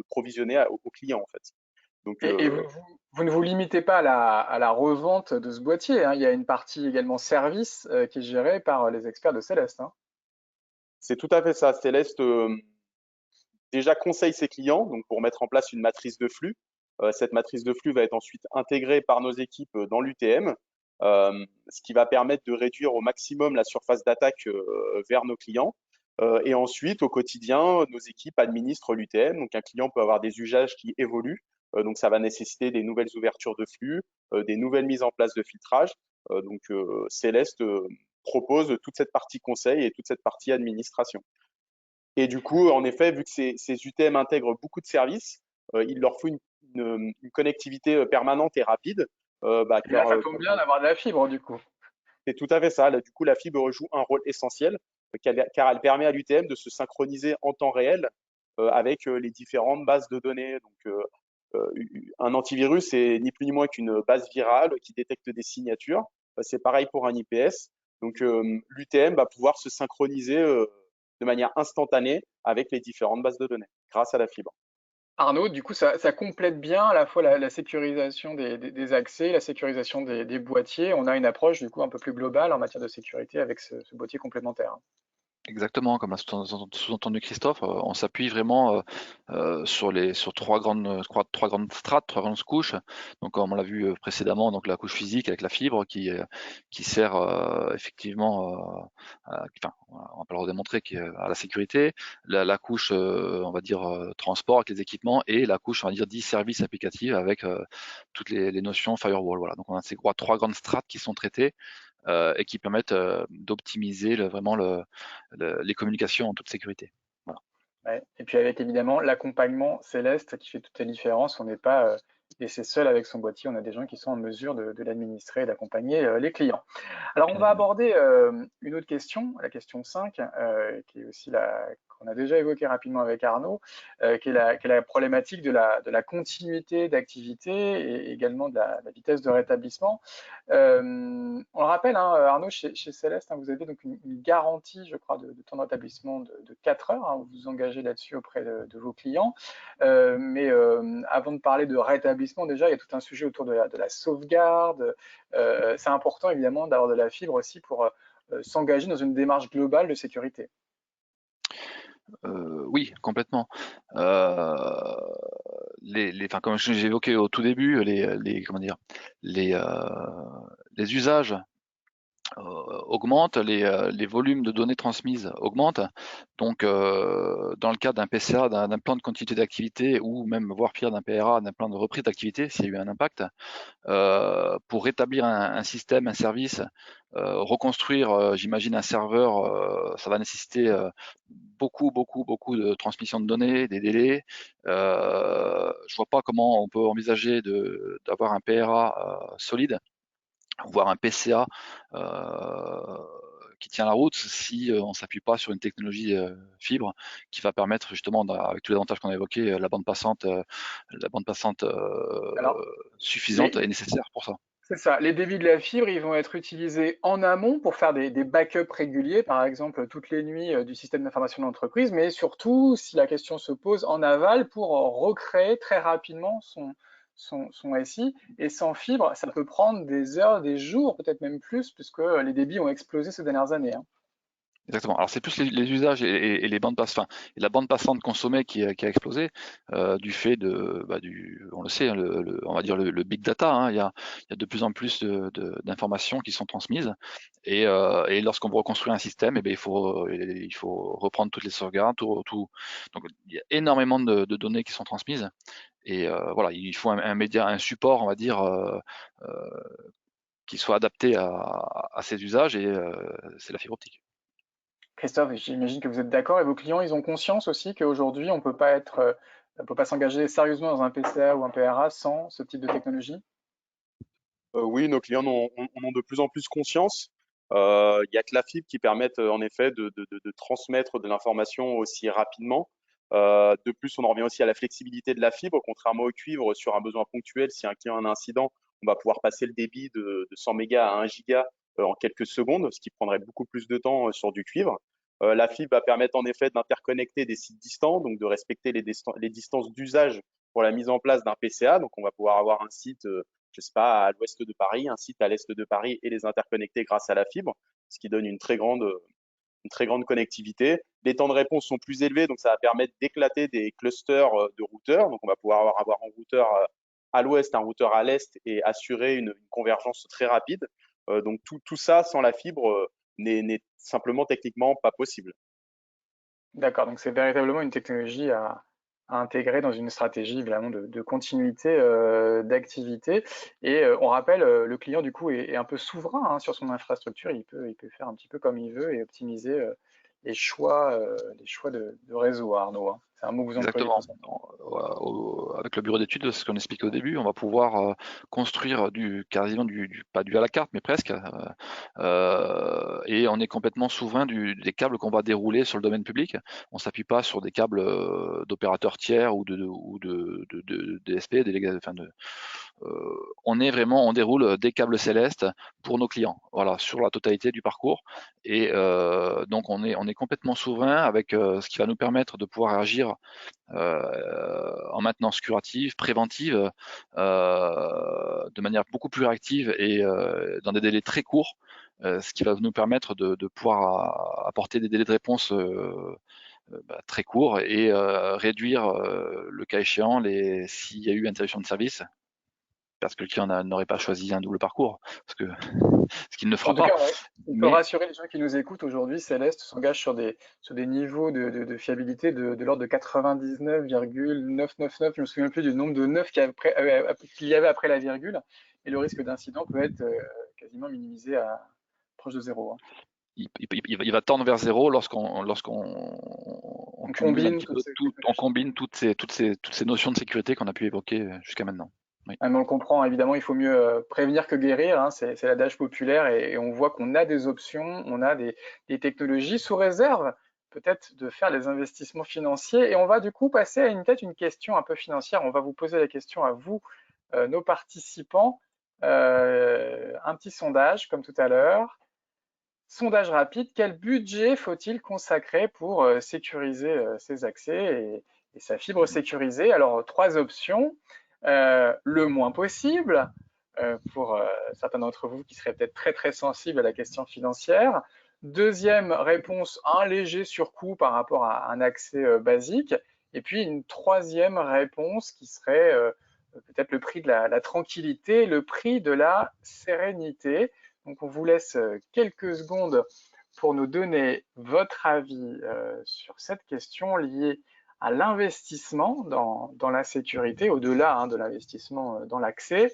provisionner au client en fait. Donc Et vous ne vous limitez pas à la revente de ce boîtier, hein. Il y a une partie également service qui est gérée par les experts de Céleste, hein. c'est tout à fait ça. Céleste déjà conseille ses clients pour mettre en place une matrice de flux. Cette matrice de flux va être ensuite intégrée par nos équipes dans l'UTM, ce qui va permettre de réduire au maximum la surface d'attaque vers nos clients. Et ensuite, au quotidien, nos équipes administrent l'UTM. Donc, un client peut avoir des usages qui évoluent. Ça va nécessiter des nouvelles ouvertures de flux, des nouvelles mises en place de filtrage. Céleste propose toute cette partie conseil et toute cette partie administration. Et du coup, en effet, vu que ces UTM intègrent beaucoup de services, il leur faut une connectivité permanente et rapide. Et là, Car ça tombe bien d'avoir de la fibre, du coup. c'est tout à fait ça. Là, du coup, la fibre joue un rôle essentiel car elle permet à l'UTM de se synchroniser en temps réel avec les différentes bases de données. Donc, un antivirus, c'est ni plus ni moins qu'une base virale qui détecte des signatures. C'est pareil pour un IPS. Donc, l'UTM va pouvoir se synchroniser de manière instantanée avec les différentes bases de données grâce à la fibre. Arnaud, du coup, ça complète bien à la fois la sécurisation des accès, la sécurisation des boîtiers. On a une approche, du coup, un peu plus globale en matière de sécurité avec ce boîtier complémentaire. Exactement, comme l'a sous-entendu Christophe, on s'appuie vraiment sur trois grandes strates, trois grandes couches. Donc, comme on l'a vu précédemment, donc la couche physique avec la fibre qui sert effectivement, enfin, on va pas le redémontrer, à la sécurité. La couche, on va dire transport avec les équipements, et la couche, on va dire, dit service applicatif avec toutes les notions firewall. Voilà. Donc, on a ces trois grandes strates qui sont traitées et qui permettent d'optimiser vraiment les communications en toute sécurité. Voilà. Ouais. Et puis avec évidemment l'accompagnement Céleste qui fait toute la différence. On n'est pas laissé seul avec son boîtier. On a des gens qui sont en mesure de l'administrer et d'accompagner les clients. Alors, on va aborder une autre question, la question 5, qui est aussi qu'on a déjà évoquée rapidement avec Arnaud, qui est la problématique de la continuité d'activité et également de la vitesse de rétablissement. On le rappelle, hein, Arnaud, chez Céleste, hein, vous avez donc une garantie, je crois, de temps de rétablissement de 4 heures. Hein, vous vous engagez là-dessus auprès de vos clients. Mais avant de parler de rétablissement, déjà, il y a tout un sujet autour de la sauvegarde. C'est important, évidemment, d'avoir de la fibre aussi pour s'engager dans une démarche globale de sécurité. Oui, complètement. Enfin, comme j'ai évoqué au tout début, comment dire, les, euh, les usages augmentent, les volumes de données transmises augmentent. Donc, dans le cas d'un PCA, d'un plan de continuité d'activité, ou même, voire pire, d'un PRA, d'un plan de reprise d'activité, s'il y a eu un impact, pour rétablir un système, un service, reconstruire, j'imagine, un serveur, ça va nécessiter beaucoup de transmission de données, des délais. Je vois pas comment on peut envisager d'avoir un PRA solide, voire un PCA qui tient la route si on s'appuie pas sur une technologie fibre qui va permettre justement, avec tous les avantages qu'on a évoqués, la bande passante Alors, suffisante les, et nécessaire pour ça. c'est ça. Les débits de la fibre, ils vont être utilisés en amont pour faire des backups réguliers, par exemple toutes les nuits du système d'information de l'entreprise, mais surtout, si la question se pose, en aval pour recréer très rapidement son SI. Et sans fibre, ça peut prendre des heures, des jours, peut-être même plus, puisque les débits ont explosé ces dernières années. Hein. Exactement. Alors c'est plus les usages et les bandes passantes, enfin, et la bande passante consommée qui a explosé du fait on le sait, hein, on va dire le big data. Hein, il y a de plus en plus d'informations qui sont transmises et lorsqu'on veut reconstruire un système, eh bien, il faut reprendre toutes les sauvegardes, donc il y a énormément de données qui sont transmises et voilà, il faut un média, un support, on va dire, euh, qui soit adapté à ces usages et c'est la fibre optique. Christophe, j'imagine que vous êtes d'accord et vos clients, ils ont conscience aussi qu'aujourd'hui, on peut pas s'engager sérieusement dans un PCA ou un PRA sans ce type de technologie. Oui, nos clients en ont de plus en plus conscience. Il y a que la fibre qui permette en effet de transmettre de l'information aussi rapidement. De plus, on en revient aussi à la flexibilité de la fibre, contrairement au cuivre, sur un besoin ponctuel. Si un client a un incident, on va pouvoir passer le débit de 100 mégas à 1 giga en quelques secondes, ce qui prendrait beaucoup plus de temps sur du cuivre. La fibre va permettre en effet d'interconnecter des sites distants, donc de respecter les distances d'usage pour la mise en place d'un PCA. Donc, on va pouvoir avoir un site je sais pas, à l'ouest de Paris, un site à l'est de Paris et les interconnecter grâce à la fibre, ce qui donne une très grande connectivité. Les temps de réponse sont plus élevés, donc ça va permettre d'éclater des clusters de routeurs. Donc on va pouvoir avoir un routeur à l'ouest, un routeur à l'est et assurer une convergence très rapide. Donc tout ça sans la fibre n'est simplement techniquement pas possible. D'accord, donc c'est véritablement une technologie à intégrer dans une stratégie vraiment de continuité d'activité. Et on rappelle, le client du coup est un peu souverain hein, sur son infrastructure. Il peut faire un petit peu comme il veut et optimiser les choix de réseau, Arnaud, hein. C'est un mot que vous employez Exactement. constamment. Avec le bureau d'études, ce qu'on expliquait au début, on va pouvoir construire quasiment pas du à la carte, mais presque. Et on est complètement souverain des câbles qu'on va dérouler sur le domaine public. On s'appuie pas sur des câbles d'opérateurs tiers ou de DSP, on déroule des câbles célestes pour nos clients, voilà, sur la totalité du parcours. Et donc on est complètement souverain avec ce qui va nous permettre de pouvoir agir en maintenance curative, préventive, de manière beaucoup plus réactive et dans des délais très courts, ce qui va nous permettre de pouvoir apporter des délais de réponse très courts et réduire le cas échéant s'il y a eu interruption de service parce que le client n'aurait pas choisi un double parcours, ce qu'il ne En fera tout pas. cas, ouais, on peut Mais rassurer les gens qui nous écoutent aujourd'hui. Céleste s'engage sur des niveaux de fiabilité de l'ordre de 99,999. Je me souviens plus du nombre de 9 qu'il y avait après la virgule. Et le risque d'incident peut être quasiment minimisé à proche de zéro, hein. il va tendre vers zéro lorsqu'on On cumule un combine petit toutes peu ces on technologies. combine toutes ces notions de sécurité qu'on a pu évoquer jusqu'à maintenant. Oui. Ah, mais on le comprend, évidemment, il faut mieux prévenir que guérir, hein, c'est l'adage populaire, et on voit qu'on a des options, on a des technologies sous réserve, peut-être de faire les investissements financiers. Et on va du coup passer à peut-être une question un peu financière. On va vous poser la question à vous, nos participants. Un petit sondage, comme tout à l'heure. Sondage rapide, quel budget faut-il consacrer pour sécuriser ses accès et sa fibre sécurisée? Alors, trois options. Le moins possible, pour certains d'entre vous qui seraient peut-être très très sensibles à la question financière. Deuxième réponse, un léger surcoût par rapport à un accès basique. Et puis une troisième réponse qui serait peut-être le prix de la tranquillité, le prix de la sérénité. Donc on vous laisse quelques secondes pour nous donner votre avis sur cette question liée à l'investissement dans la sécurité, au-delà de l'investissement dans l'accès.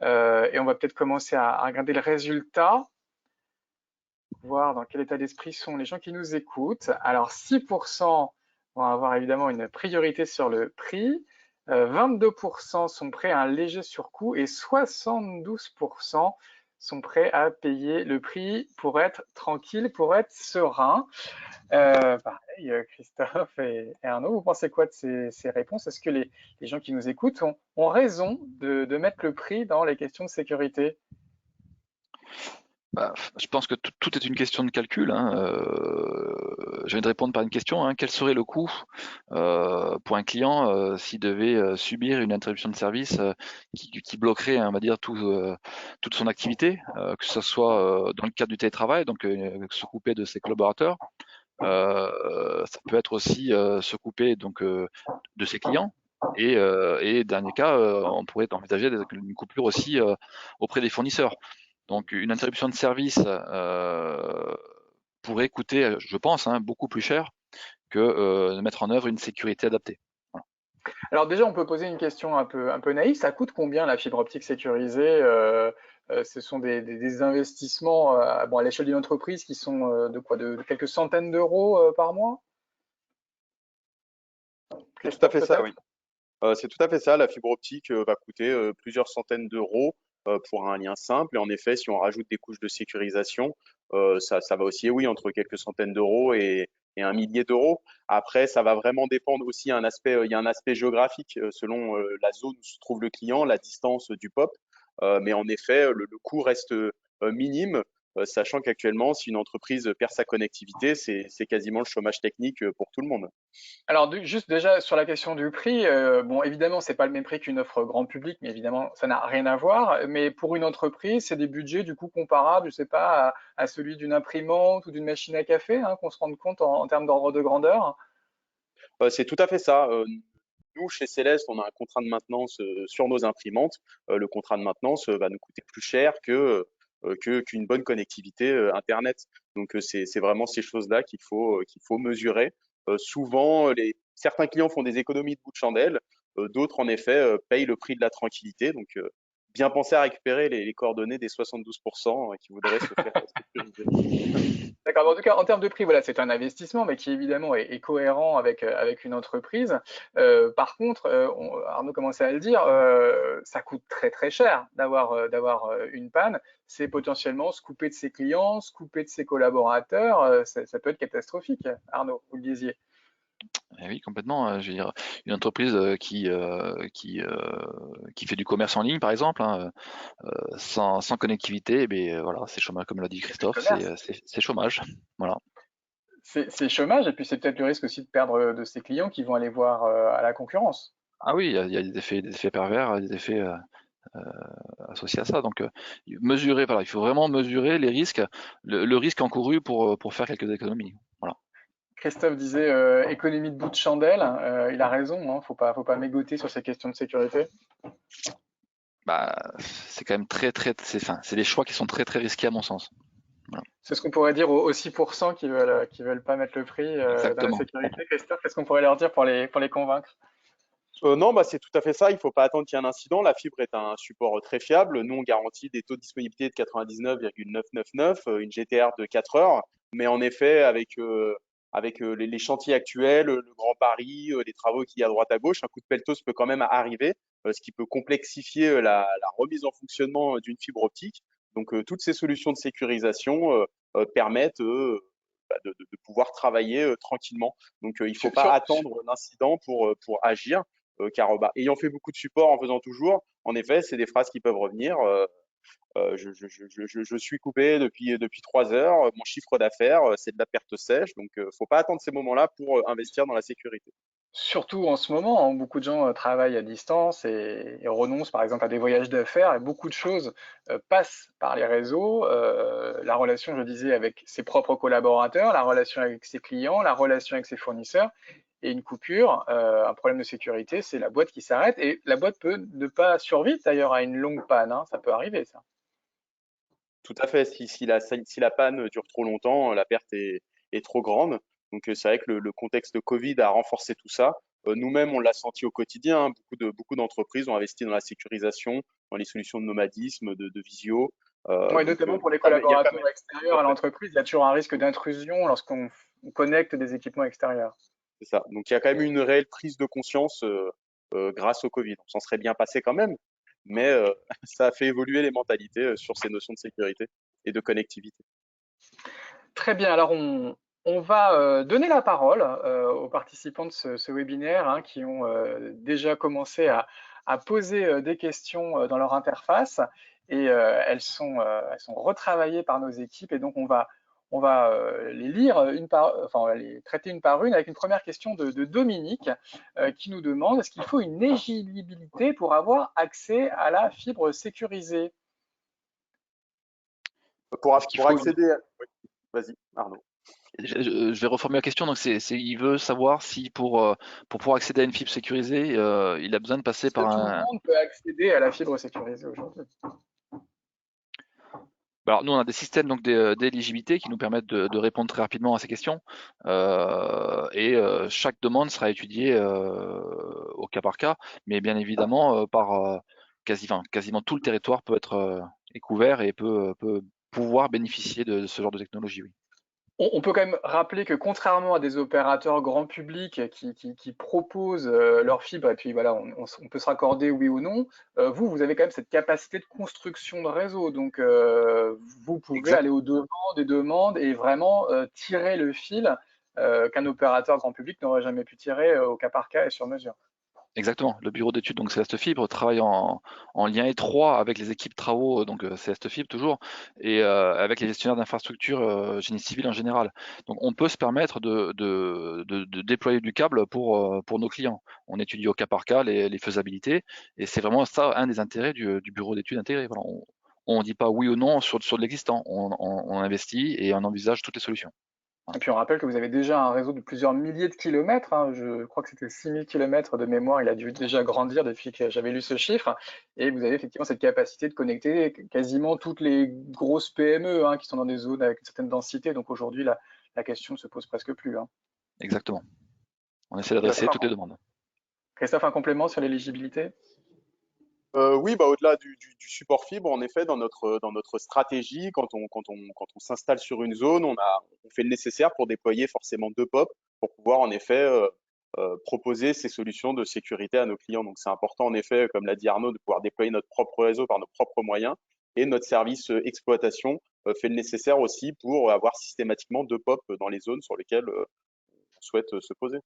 Et on va peut-être commencer à regarder le résultat, voir dans quel état d'esprit sont les gens qui nous écoutent. Alors 6% vont avoir évidemment une priorité sur le prix, 22% sont prêts à un léger surcoût et 72% sont prêts à payer le prix pour être tranquille, pour être serein. Pareil, Christophe et Arnaud, vous pensez quoi de ces réponses? Est-ce que les gens qui nous écoutent ont raison de mettre le prix dans les questions de sécurité? Je pense que tout est une question de calcul, hein. Je viens de répondre par une question, hein. Quel serait le coût pour un client s'il devait subir une interruption de service qui bloquerait, on va dire, toute son activité, que ce soit dans le cadre du télétravail, donc se couper de ses collaborateurs. Ça peut être aussi se couper donc de ses clients. Et dernier cas, on pourrait envisager une coupure aussi auprès des fournisseurs. Donc une interruption de service pourrait coûter, je pense, hein, beaucoup plus cher que de mettre en œuvre une sécurité adaptée. Voilà. Alors déjà, on peut poser une question un peu naïve. Ça coûte combien la fibre optique sécurisée? Ce sont des investissements bon, à l'échelle d'une entreprise qui sont de quoi? De quelques centaines d'euros par mois? C'est tout à Christophe, fait ça, oui. peut-être? C'est tout à fait ça. La fibre optique va coûter plusieurs centaines d'euros pour un lien simple. Et en effet, si on rajoute des couches de sécurisation, ça va osciller, oui, entre quelques centaines d'euros et un millier d'euros. Après, ça va vraiment dépendre aussi il y a un aspect géographique selon la zone où se trouve le client, la distance du POP. Mais en effet, le coût reste minime, sachant qu'actuellement, si une entreprise perd sa connectivité, c'est quasiment le chômage technique pour tout le monde. Alors, juste déjà sur la question du prix, bon, évidemment, c'est pas le même prix qu'une offre grand public, mais évidemment, ça n'a rien à voir. Mais pour une entreprise, c'est des budgets du coup comparables, je sais pas, à celui d'une imprimante ou d'une machine à café, hein, qu'on se rende compte en termes d'ordre de grandeur. C'est tout à fait ça. Nous, chez Céleste, on a un contrat de maintenance sur nos imprimantes. Le contrat de maintenance va nous coûter plus cher qu'une bonne connectivité Internet. Donc, c'est vraiment ces choses-là qu'il faut mesurer. Souvent, certains clients font des économies de bout de chandelle. D'autres, en effet, payent le prix de la tranquillité. Donc, bien penser à récupérer les coordonnées des 72% qui voudraient se faire sécuriser. D'accord, en tout cas, en termes de prix, voilà, c'est un investissement, mais qui évidemment est cohérent avec une entreprise. Par contre, Arnaud commençait à le dire, ça coûte très très cher d'avoir une panne. C'est potentiellement se couper de ses clients, se couper de ses collaborateurs. Ça peut être catastrophique, Arnaud, vous le disiez. Eh oui, complètement. Je veux dire, une entreprise qui fait du commerce en ligne, par exemple, hein, sans connectivité, eh bien, voilà, c'est chômage, comme l'a dit Il n'y a plus de Christophe, commerce. c'est chômage. Voilà. C'est chômage, et puis c'est peut-être le risque aussi de perdre de ses clients qui vont aller voir à la concurrence. Ah oui, il y a des effets pervers, des effets associés à ça. Donc, mesurer, voilà, il faut vraiment mesurer les risques, le risque encouru pour faire quelques économies. Voilà. Christophe disait économie de bout de chandelle. Il a raison, hein, faut pas mégoter sur ces questions de sécurité. Bah, c'est quand même enfin, c'est des choix qui sont très très risqués à mon sens. Voilà. C'est ce qu'on pourrait dire aux 6% qui veulent pas mettre le prix dans la Exactement. sécurité. Christophe, qu'est-ce qu'on pourrait leur dire pour les convaincre? Non, bah, c'est tout à fait ça. Il ne faut pas attendre qu'il y ait un incident. La fibre est un support très fiable. Nous, on garantit des taux de disponibilité de 99,999, une GTR de 4 heures. Mais en effet, avec les chantiers actuels, le Grand Paris, les travaux qu'il y a à droite à gauche, un coup de pelletos peut quand même arriver, ce qui peut complexifier la remise en fonctionnement d'une fibre optique. Donc, toutes ces solutions de sécurisation permettent de pouvoir travailler tranquillement. Donc, il ne faut Sur- pas sur- attendre l'incident pour agir. Car ayant fait beaucoup de support, en faisant toujours, en effet, c'est des phrases qui peuvent revenir. Je suis coupé depuis 3 heures, mon chiffre d'affaires, c'est de la perte sèche. Donc, faut pas attendre ces moments-là pour investir dans la sécurité. Surtout en ce moment, hein, beaucoup de gens travaillent à distance et renoncent par exemple à des voyages d'affaires et beaucoup de choses passent par les réseaux. La relation, je disais, avec ses propres collaborateurs, la relation avec ses clients, la relation avec ses fournisseurs. Et une coupure, un problème de sécurité, c'est la boîte qui s'arrête. Et la boîte peut ne pas survivre d'ailleurs à une longue panne, hein, ça peut arriver ça. Tout à fait. Si la panne dure trop longtemps, la perte est trop grande. Donc, c'est vrai que le contexte Covid a renforcé tout ça. Nous-mêmes, on l'a senti au quotidien, hein. Beaucoup d'entreprises ont investi dans la sécurisation, dans les solutions de nomadisme, de visio. Ouais, Donc, notamment pour les il y a quand collaborateurs même. Tout extérieurs à à fait. l'entreprise, il y a toujours un risque d'intrusion lorsqu'on connecte des équipements extérieurs. C'est ça. Donc, il y a quand même une réelle prise de conscience grâce au Covid. On s'en serait bien passé quand même, mais ça a fait évoluer les mentalités sur ces notions de sécurité et de connectivité. Très bien, alors on va donner la parole aux participants de ce webinaire hein, qui ont déjà commencé à poser des questions dans leur interface et elles sont retravaillées par nos équipes et donc on va les lire enfin on va les traiter une par une avec une première question de Dominique qui nous demande est-ce qu'il faut une éligibilité pour avoir accès à la fibre sécurisée? Est-ce qu'il Pour faut accéder à... Oui, vas-y, Arnaud. Je vais reformuler la question. Donc, il veut savoir si pour pouvoir accéder à une fibre sécurisée, il a besoin de passer Est-ce par que tout le un. monde peut accéder à la fibre sécurisée aujourd'hui? Bah, alors, nous, on a des systèmes donc d'éligibilité qui nous permettent de répondre très rapidement à ces questions. Chaque demande sera étudiée au cas par cas, mais bien évidemment, quasiment tout le territoire peut être est couvert et peut pouvoir bénéficier de ce genre de technologie, oui. On peut quand même rappeler que contrairement à des opérateurs grand public qui proposent leur fibre, et puis voilà, on peut se raccorder oui ou non, vous avez quand même cette capacité de construction de réseau. Donc, vous pouvez Exact. aller au-devant des demandes et vraiment tirer le fil qu'un opérateur grand public n'aurait jamais pu tirer au cas par cas et sur mesure. Exactement. Le bureau d'études, donc Céleste Fibre, travaille en lien étroit avec les équipes travaux, donc Céleste Fibre toujours, et avec les gestionnaires d'infrastructures génie civil en général. Donc on peut se permettre de déployer du câble pour nos clients. On étudie au cas par cas les faisabilités, et c'est vraiment ça un des intérêts du bureau d'études intégré. Voilà, on ne dit pas oui ou non sur de l'existant, on investit et on envisage toutes les solutions. Et puis on rappelle que vous avez déjà un réseau de plusieurs milliers de kilomètres, hein. Je crois que c'était 6000 kilomètres de mémoire, il a dû déjà grandir depuis que j'avais lu ce chiffre. Et vous avez effectivement cette capacité de connecter quasiment toutes les grosses PME hein, qui sont dans des zones avec une certaine densité. Donc aujourd'hui, la question ne se pose presque plus, hein. Exactement. On essaie d'adresser D'accord. toutes les demandes. Christophe, un complément sur l'éligibilité? Oui, bah, au-delà du support fibre, en effet, dans notre stratégie, quand on s'installe sur une zone, on fait le nécessaire pour déployer forcément deux POP pour pouvoir en effet proposer ces solutions de sécurité à nos clients. Donc c'est important en effet, comme l'a dit Arnaud, de pouvoir déployer notre propre réseau par nos propres moyens et notre service exploitation fait le nécessaire aussi pour avoir systématiquement deux POP dans les zones sur lesquelles on souhaite se poser.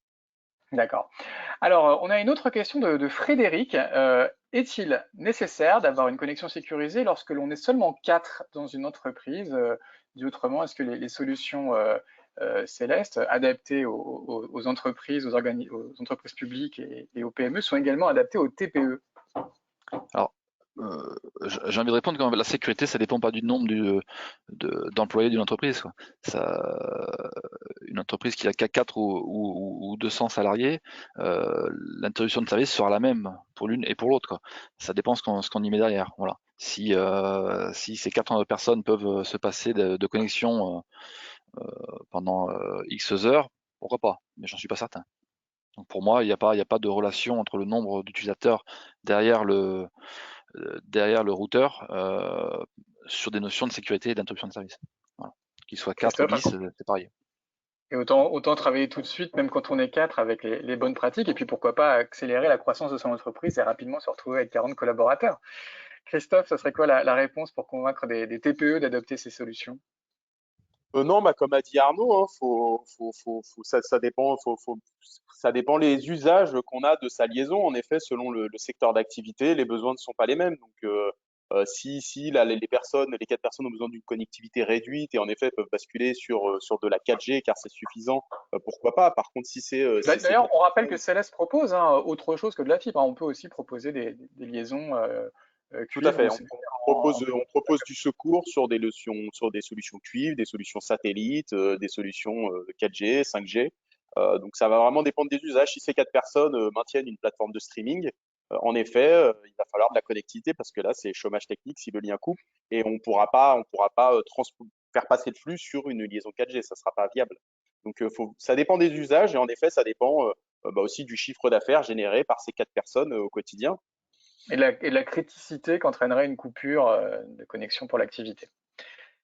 D'accord. Alors, on a une autre question de Frédéric. Est-il nécessaire d'avoir une connexion sécurisée lorsque l'on est seulement 4 dans une entreprise? Dit autrement, est-ce que les solutions Céleste adaptées aux entreprises, aux entreprises publiques et aux PME sont également adaptées aux TPE? Alors, j'ai envie de répondre que la sécurité, ça dépend pas du nombre d'employés d'une entreprise, quoi. Une entreprise qui a qu'à 4 ou 200 salariés, l'interruption de service sera la même pour l'une et pour l'autre, quoi. Ça dépend ce qu'on y met derrière. Voilà. Si ces 4 personnes peuvent se passer de connexion pendant X heures, pourquoi pas? Mais j'en suis pas certain. Donc pour moi, il y a pas de relation entre le nombre d'utilisateurs derrière le routeur sur des notions de sécurité et d'interruption de service. Voilà. Qu'il soit 4 ou Christophe, 10, c'est pareil. et autant travailler tout de suite, même quand on est 4, avec les bonnes pratiques, et puis pourquoi pas accélérer la croissance de son entreprise et rapidement se retrouver avec 40 collaborateurs. Christophe, ça serait quoi la réponse pour convaincre des TPE d'adopter ces solutions? Non, bah, comme a dit Arnaud, hein, ça dépend, ça dépend les usages qu'on a de sa liaison. En effet, selon le secteur d'activité, les besoins ne sont pas les mêmes. Donc, si là, les personnes, les 4 personnes ont besoin d'une connectivité réduite et en effet peuvent basculer sur de la 4G car c'est suffisant, pourquoi pas. Par contre, si c'est D'ailleurs, quatre on rappelle que personnes, Céleste propose hein, autre chose que de la fibre, hein. On peut aussi proposer des liaisons tout à cuivre fait. ou On cellulaire propose, en plus. on propose du secours sur des solutions cuivre, des solutions satellites, des solutions 4G, 5G. Donc ça va vraiment dépendre des usages. Si ces 4 personnes maintiennent une plateforme de streaming, en effet, il va falloir de la connectivité parce que là, c'est chômage technique si le lien coupe et on pourra pas faire passer le flux sur une liaison 4G. Ça sera pas viable. Donc ça dépend des usages et en effet, ça dépend bah, aussi du chiffre d'affaires généré par ces 4 personnes au quotidien. Et de la criticité qu'entraînerait une coupure de connexion pour l'activité.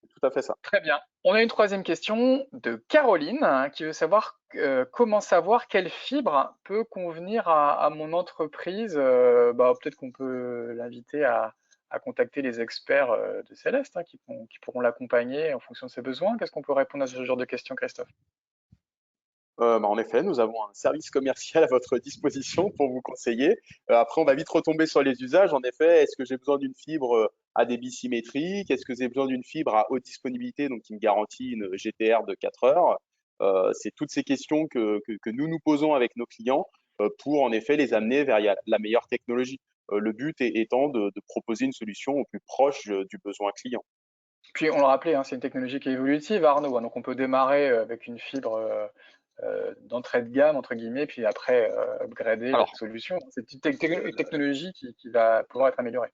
C'est tout à fait ça. Très bien. On a une troisième question de Caroline hein, qui veut savoir comment savoir quelle fibre peut convenir à mon entreprise. Peut-être qu'on peut l'inviter à contacter les experts de Céleste hein, qui pourront l'accompagner en fonction de ses besoins. Qu'est-ce qu'on peut répondre à ce genre de questions, Christophe? Bah, en effet, nous avons un service commercial à votre disposition pour vous conseiller. Après, on va vite retomber sur les usages. En effet, est-ce que j'ai besoin d'une fibre à débit symétrique? Est-ce que j'ai besoin d'une fibre à haute disponibilité, donc qui me garantit une GTR de 4 heures? C'est toutes ces questions que nous nous posons avec nos clients pour en effet les amener vers la meilleure technologie. Le but étant de proposer une solution au plus proche du besoin client. Puis on le rappelait, hein, c'est une technologie qui est évolutive, Arnaud, hein, donc on peut démarrer avec une fibre d'entrée de gamme, entre guillemets, puis après upgrader la Alors, solution. C'est une technologie qui va pouvoir être améliorée.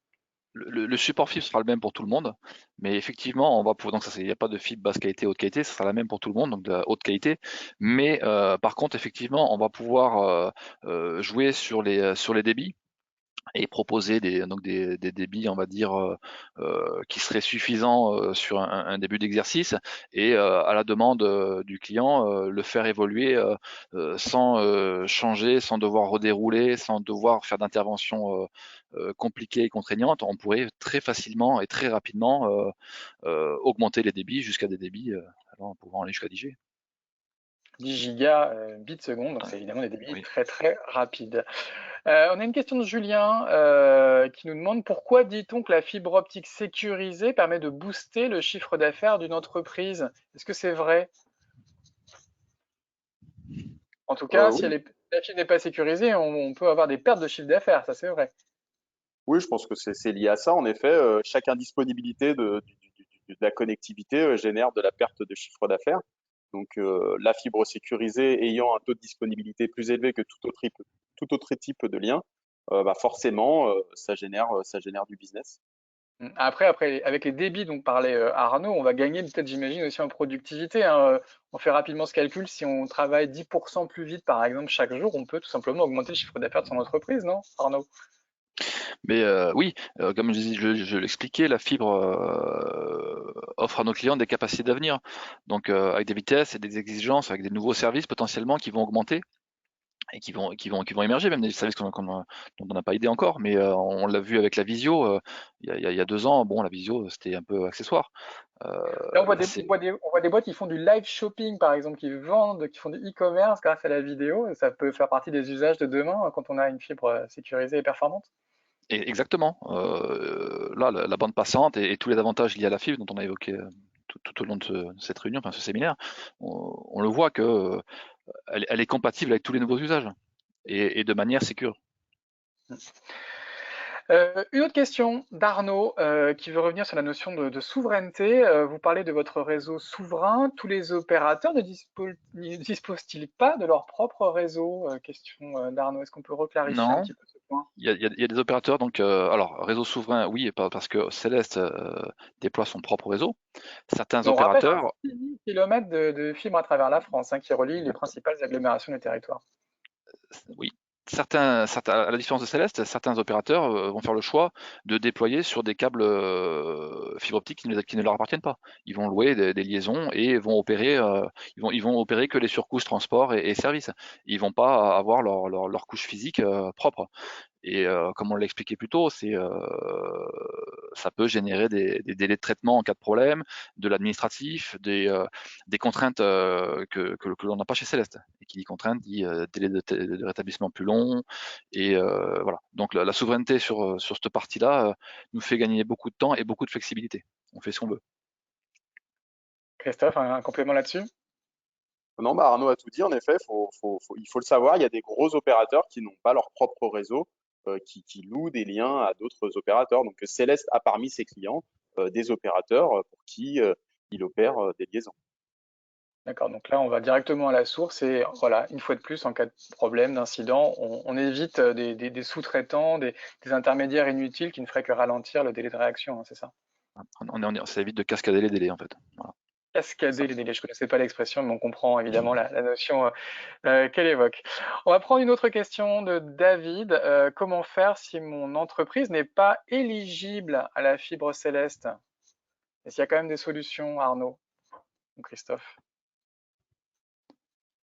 le support fibre sera le même pour tout le monde, mais effectivement, on va pouvoir, donc ça, il n'y a pas de fibre basse qualité, haute qualité, ça sera la même pour tout le monde, donc de la haute qualité. Mais par contre, effectivement, on va pouvoir jouer sur les débits et proposer des débits, on va dire, qui seraient suffisants sur un début d'exercice et à la demande du client, le faire évoluer sans changer, sans devoir redérouler, sans devoir faire d'interventions compliquées et contraignantes. On pourrait très facilement et très rapidement augmenter les débits jusqu'à des débits, alors pouvant aller jusqu'à 10 G. 10 gigas bits seconde, donc Ouais, c'est évidemment des débits oui. très très rapides. On a une question de Julien qui nous demande pourquoi dit-on que la fibre optique sécurisée permet de booster le chiffre d'affaires d'une entreprise? Est-ce que c'est vrai? En tout cas, si Oui, la fibre n'est pas sécurisée, on peut avoir des pertes de chiffre d'affaires, ça c'est vrai. oui, je pense que c'est lié à ça. En effet, chaque indisponibilité de la connectivité génère de la perte de chiffre d'affaires. Donc, la fibre sécurisée ayant un taux de disponibilité plus élevé que tout autre type de lien, bah forcément, ça génère du business. Après, avec les débits dont parlait Arnaud, on va gagner peut-être, j'imagine, aussi en productivité, hein. On fait rapidement ce calcul. Si on travaille 10% plus vite, par exemple, chaque jour, on peut tout simplement augmenter le chiffre d'affaires de son entreprise, non, Arnaud? Mais oui, comme je l'expliquais, la fibre offre à nos clients des capacités d'avenir. Donc avec des vitesses et des exigences, avec des nouveaux services potentiellement qui vont augmenter et qui vont émerger, même des services dont on n'a pas idée encore. Mais on l'a vu avec la visio, il y a 2 ans. Bon, la visio, c'était un peu accessoire. Là, on voit Là, des, on voit des, on voit des boîtes qui font du live shopping, par exemple, qui vendent, qui font du e-commerce grâce à la vidéo. Et ça peut faire partie des usages de demain quand on a une fibre sécurisée et performante. exactement. Là, la bande passante et tous les avantages liés à la fibre dont on a évoqué tout au long de cette réunion, enfin ce séminaire, on le voit que elle est compatible avec tous les nouveaux usages et de manière sécure. Une autre question d'Arnaud qui veut revenir sur la notion de souveraineté. Vous parlez de votre réseau souverain. Tous les opérateurs ne disposent-ils pas de leur propre réseau? Question d'Arnaud. Est-ce qu'on peut reclarifier un Non, petit peu ce point? il y a des opérateurs, donc alors réseau souverain, oui, et parce que Céleste déploie son propre réseau. Certains Mais on rappelle opérateurs, 6 000 km de fibres à travers la France qui relient les principales agglomérations du territoire. oui, à la différence de Céleste, certains opérateurs vont faire le choix de déployer sur des câbles fibre optique qui ne leur appartiennent pas. Ils vont louer des liaisons et vont opérer, ils vont opérer que les surcouches transport et services. Ils vont pas avoir leur couche physique propre. Et comme on l'a expliqué plus tôt, ça peut générer des délais de traitement en cas de problème, de l'administratif, des contraintes que l'on n'a pas chez Céleste. Et qui dit contrainte dit délai de rétablissement plus long. Et voilà. Donc la souveraineté sur cette partie-là nous fait gagner beaucoup de temps et beaucoup de flexibilité. On fait ce qu'on veut. Christophe, un complément là-dessus? Non, bah Arnaud a tout dit. En effet, il faut le savoir. Il y a des gros opérateurs qui n'ont pas leur propre réseau, qui louent des liens à d'autres opérateurs. Donc, Céleste a parmi ses clients des opérateurs pour qui il opère des liaisons. D'accord, donc là on va directement à la source et voilà, une fois de plus, en cas de problème, d'incident, on évite des sous-traitants, des intermédiaires inutiles qui ne feraient que ralentir le délai de réaction, hein, c'est ça. Ça évite de cascader les délais en fait. Voilà, c'est Cascader ça. les délais, je ne connaissais pas l'expression, mais on comprend évidemment la notion qu'elle évoque. On va prendre une autre question de David. Comment faire si mon entreprise n'est pas éligible à la fibre céleste? Est-ce qu'il y a quand même des solutions, Arnaud ou Christophe?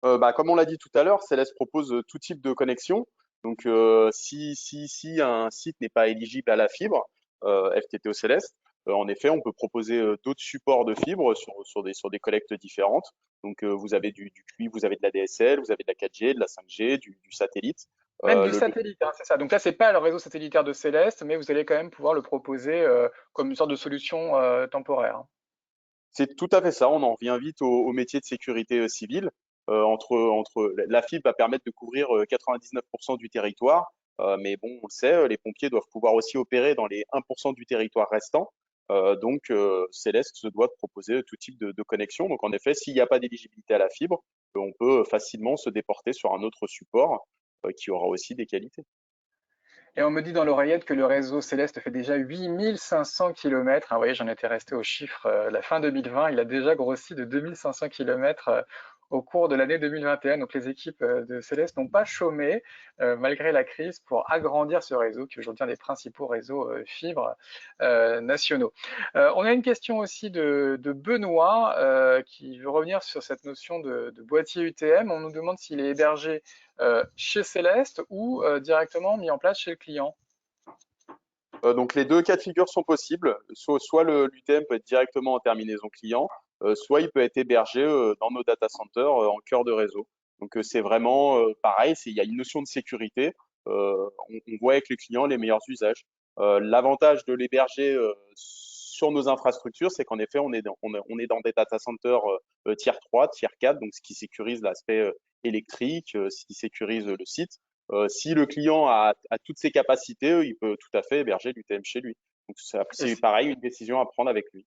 Comme on l'a dit tout à l'heure, Céleste propose tout type de connexion. Donc, si un site n'est pas éligible à la fibre FTTO Céleste, en effet, on peut proposer d'autres supports de fibre sur des collectes différentes. Donc, vous avez du cuivre, vous avez de la DSL, vous avez de la 4G, de la 5G, du satellite. Même du Le satellite, hein, c'est ça. Donc là, c'est pas le réseau satellitaire de Céleste, mais vous allez quand même pouvoir le proposer comme une sorte de solution temporaire, hein. C'est tout à fait ça. On en revient vite au métier de sécurité civile. La fibre va permettre de couvrir 99% du territoire, mais bon, on le sait, les pompiers doivent pouvoir aussi opérer dans les 1% du territoire restant. Céleste se doit de proposer tout type de connexion. Donc, en effet, s'il n'y a pas d'éligibilité à la fibre, on peut facilement se déporter sur un autre support qui aura aussi des qualités. Et on me dit dans l'oreillette que le réseau Céleste fait déjà 8500 km. Vous voyez, j'en étais resté au chiffre la fin 2020. Il a déjà grossi de 2500 km au cours de l'année 2021. Donc les équipes de Céleste n'ont pas chômé malgré la crise pour agrandir ce réseau qui est aujourd'hui un des principaux réseaux fibres nationaux. On a une question aussi de Benoît qui veut revenir sur cette notion de boîtier UTM. On nous demande s'il est hébergé chez Céleste ou directement mis en place chez le client. Donc les deux cas de figure sont possibles. Soit l'UTM peut être directement en terminaison client, soit il peut être hébergé dans nos data centers en cœur de réseau. Donc c'est vraiment pareil, il y a une notion de sécurité. On voit avec les clients les meilleurs usages. L'avantage de l'héberger sur nos infrastructures, c'est qu'en effet, on est dans des data centers tier 3, tier 4, donc ce qui sécurise l'aspect électrique, ce qui sécurise le site. Si le client a toutes ses capacités, il peut tout à fait héberger l'UTM chez lui. Donc Et c'est si, pareil, une décision à prendre avec lui.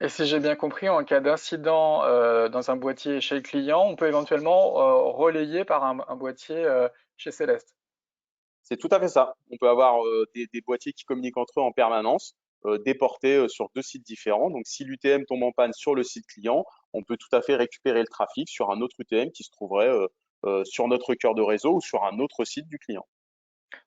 et si j'ai bien compris, en cas d'incident dans un boîtier chez le client, on peut éventuellement relayer par un boîtier chez Céleste. C'est tout à fait ça. On peut avoir des boîtiers qui communiquent entre eux en permanence, déportés sur deux sites différents. Donc si l'UTM tombe en panne sur le site client, on peut tout à fait récupérer le trafic sur un autre UTM qui se trouverait sur notre cœur de réseau ou sur un autre site du client.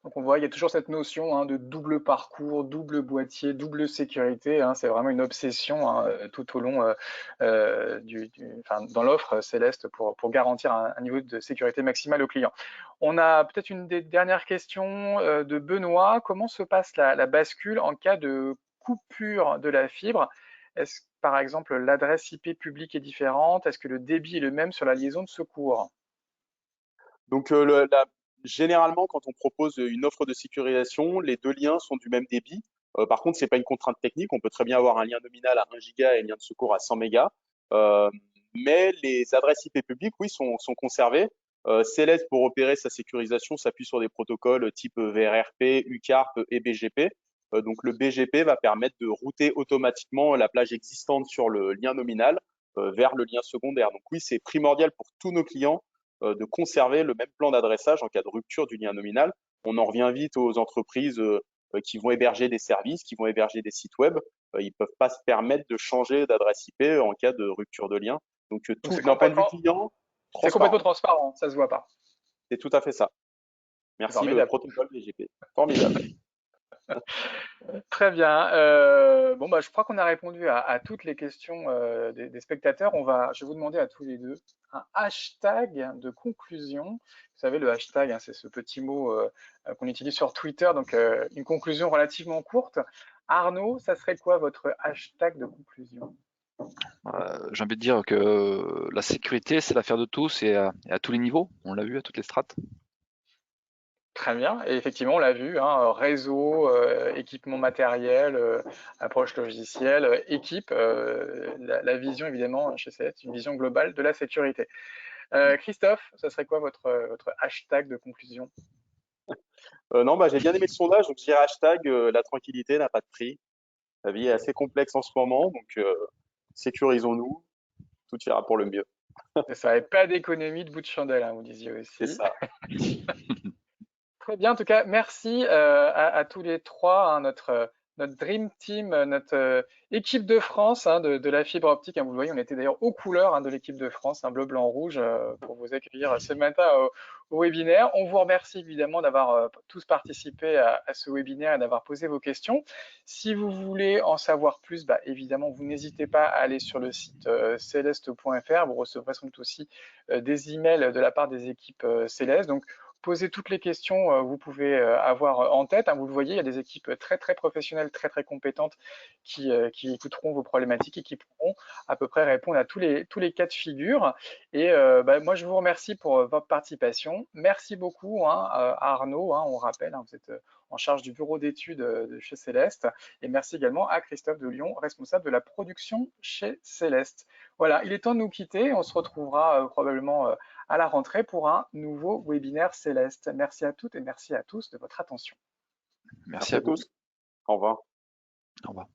Donc on voit, il y a toujours cette notion de double parcours, double boîtier, double sécurité. C'est vraiment une obsession tout au long dans l'offre Céleste pour garantir un niveau de sécurité maximale aux clients. On a peut-être une des dernières questions de Benoît. Comment se passe la bascule en cas de coupure de la fibre? Est-ce par exemple l'adresse IP publique est différente? Est-ce que le débit est le même sur la liaison de secours? Donc, généralement, quand on propose une offre de sécurisation, les deux liens sont du même débit. Par contre, c'est pas une contrainte technique. On peut très bien avoir un lien nominal à 1 giga et un lien de secours à 100 mégas. Euh, mais les adresses IP publiques, oui, sont conservées. Céleste, pour opérer sa sécurisation, s'appuie sur des protocoles type VRRP, UCARP et BGP. Donc, le BGP va permettre de router automatiquement la plage existante sur le lien nominal vers le lien secondaire. Donc, oui, c'est primordial pour tous nos clients de conserver le même plan d'adressage en cas de rupture du lien nominal. On en revient vite aux entreprises qui vont héberger des services, qui vont héberger des sites web. Ils ne peuvent pas se permettre de changer d'adresse IP en cas de rupture de lien. Donc, Donc tout d'un point de vue client, c'est complètement transparent. transparent, ça se voit pas. C'est tout à fait ça. C'est Merci le formidable. protocole BGP. Formidable. Très bien. Bon, bah, je crois qu'on a répondu à toutes les questions des spectateurs. Je vais vous demander à tous les deux un hashtag de conclusion. Vous savez, le hashtag, c'est ce petit mot qu'on utilise sur Twitter, donc une conclusion relativement courte. Arnaud, ça serait quoi votre hashtag de conclusion? J'ai envie de dire que la sécurité, c'est l'affaire de tous et à tous les niveaux. On l'a vu à toutes les strates. Très bien. Et effectivement, on l'a vu, réseau, équipement matériel, approche logicielle, équipe, la vision évidemment chez CES, une vision globale de la sécurité. Christophe, ça serait quoi votre hashtag de conclusion? Non, bah, j'ai bien aimé le sondage, donc je dirais hashtag la tranquillité n'a pas de prix. La vie est assez complexe en ce moment, donc sécurisons-nous, tout ira pour le mieux. C'est ça, et pas d'économie de bout de chandelle, vous disiez C'est aussi. ça. Très bien, en tout cas, merci à tous les trois, notre Dream Team, notre équipe de France de la fibre optique. Vous le voyez, on était d'ailleurs aux couleurs de l'équipe de France, bleu, blanc, rouge, pour vous accueillir ce matin au webinaire. On vous remercie évidemment d'avoir tous participé à ce webinaire et d'avoir posé vos questions. Si vous voulez en savoir plus, évidemment, vous n'hésitez pas à aller sur le site celeste.fr. Vous recevrez sans doute aussi des emails de la part des équipes Céleste. Donc, posez toutes les questions vous pouvez avoir en tête. Vous le voyez, il y a des équipes très très professionnelles, très très compétentes qui écouteront vos problématiques et qui pourront à peu près répondre à tous les cas de figure. Et moi, je vous remercie pour votre participation. Merci beaucoup à Arnaud, on rappelle, vous êtes en charge du bureau d'études de chez Céleste. Et merci également à Christophe de Lyon, responsable de la production chez Céleste. Voilà, il est temps de nous quitter. On se retrouvera probablement à la rentrée pour un nouveau webinaire Céleste. Merci à toutes et merci à tous de votre attention. Merci Merci à à vous. tous. Au revoir. Au revoir.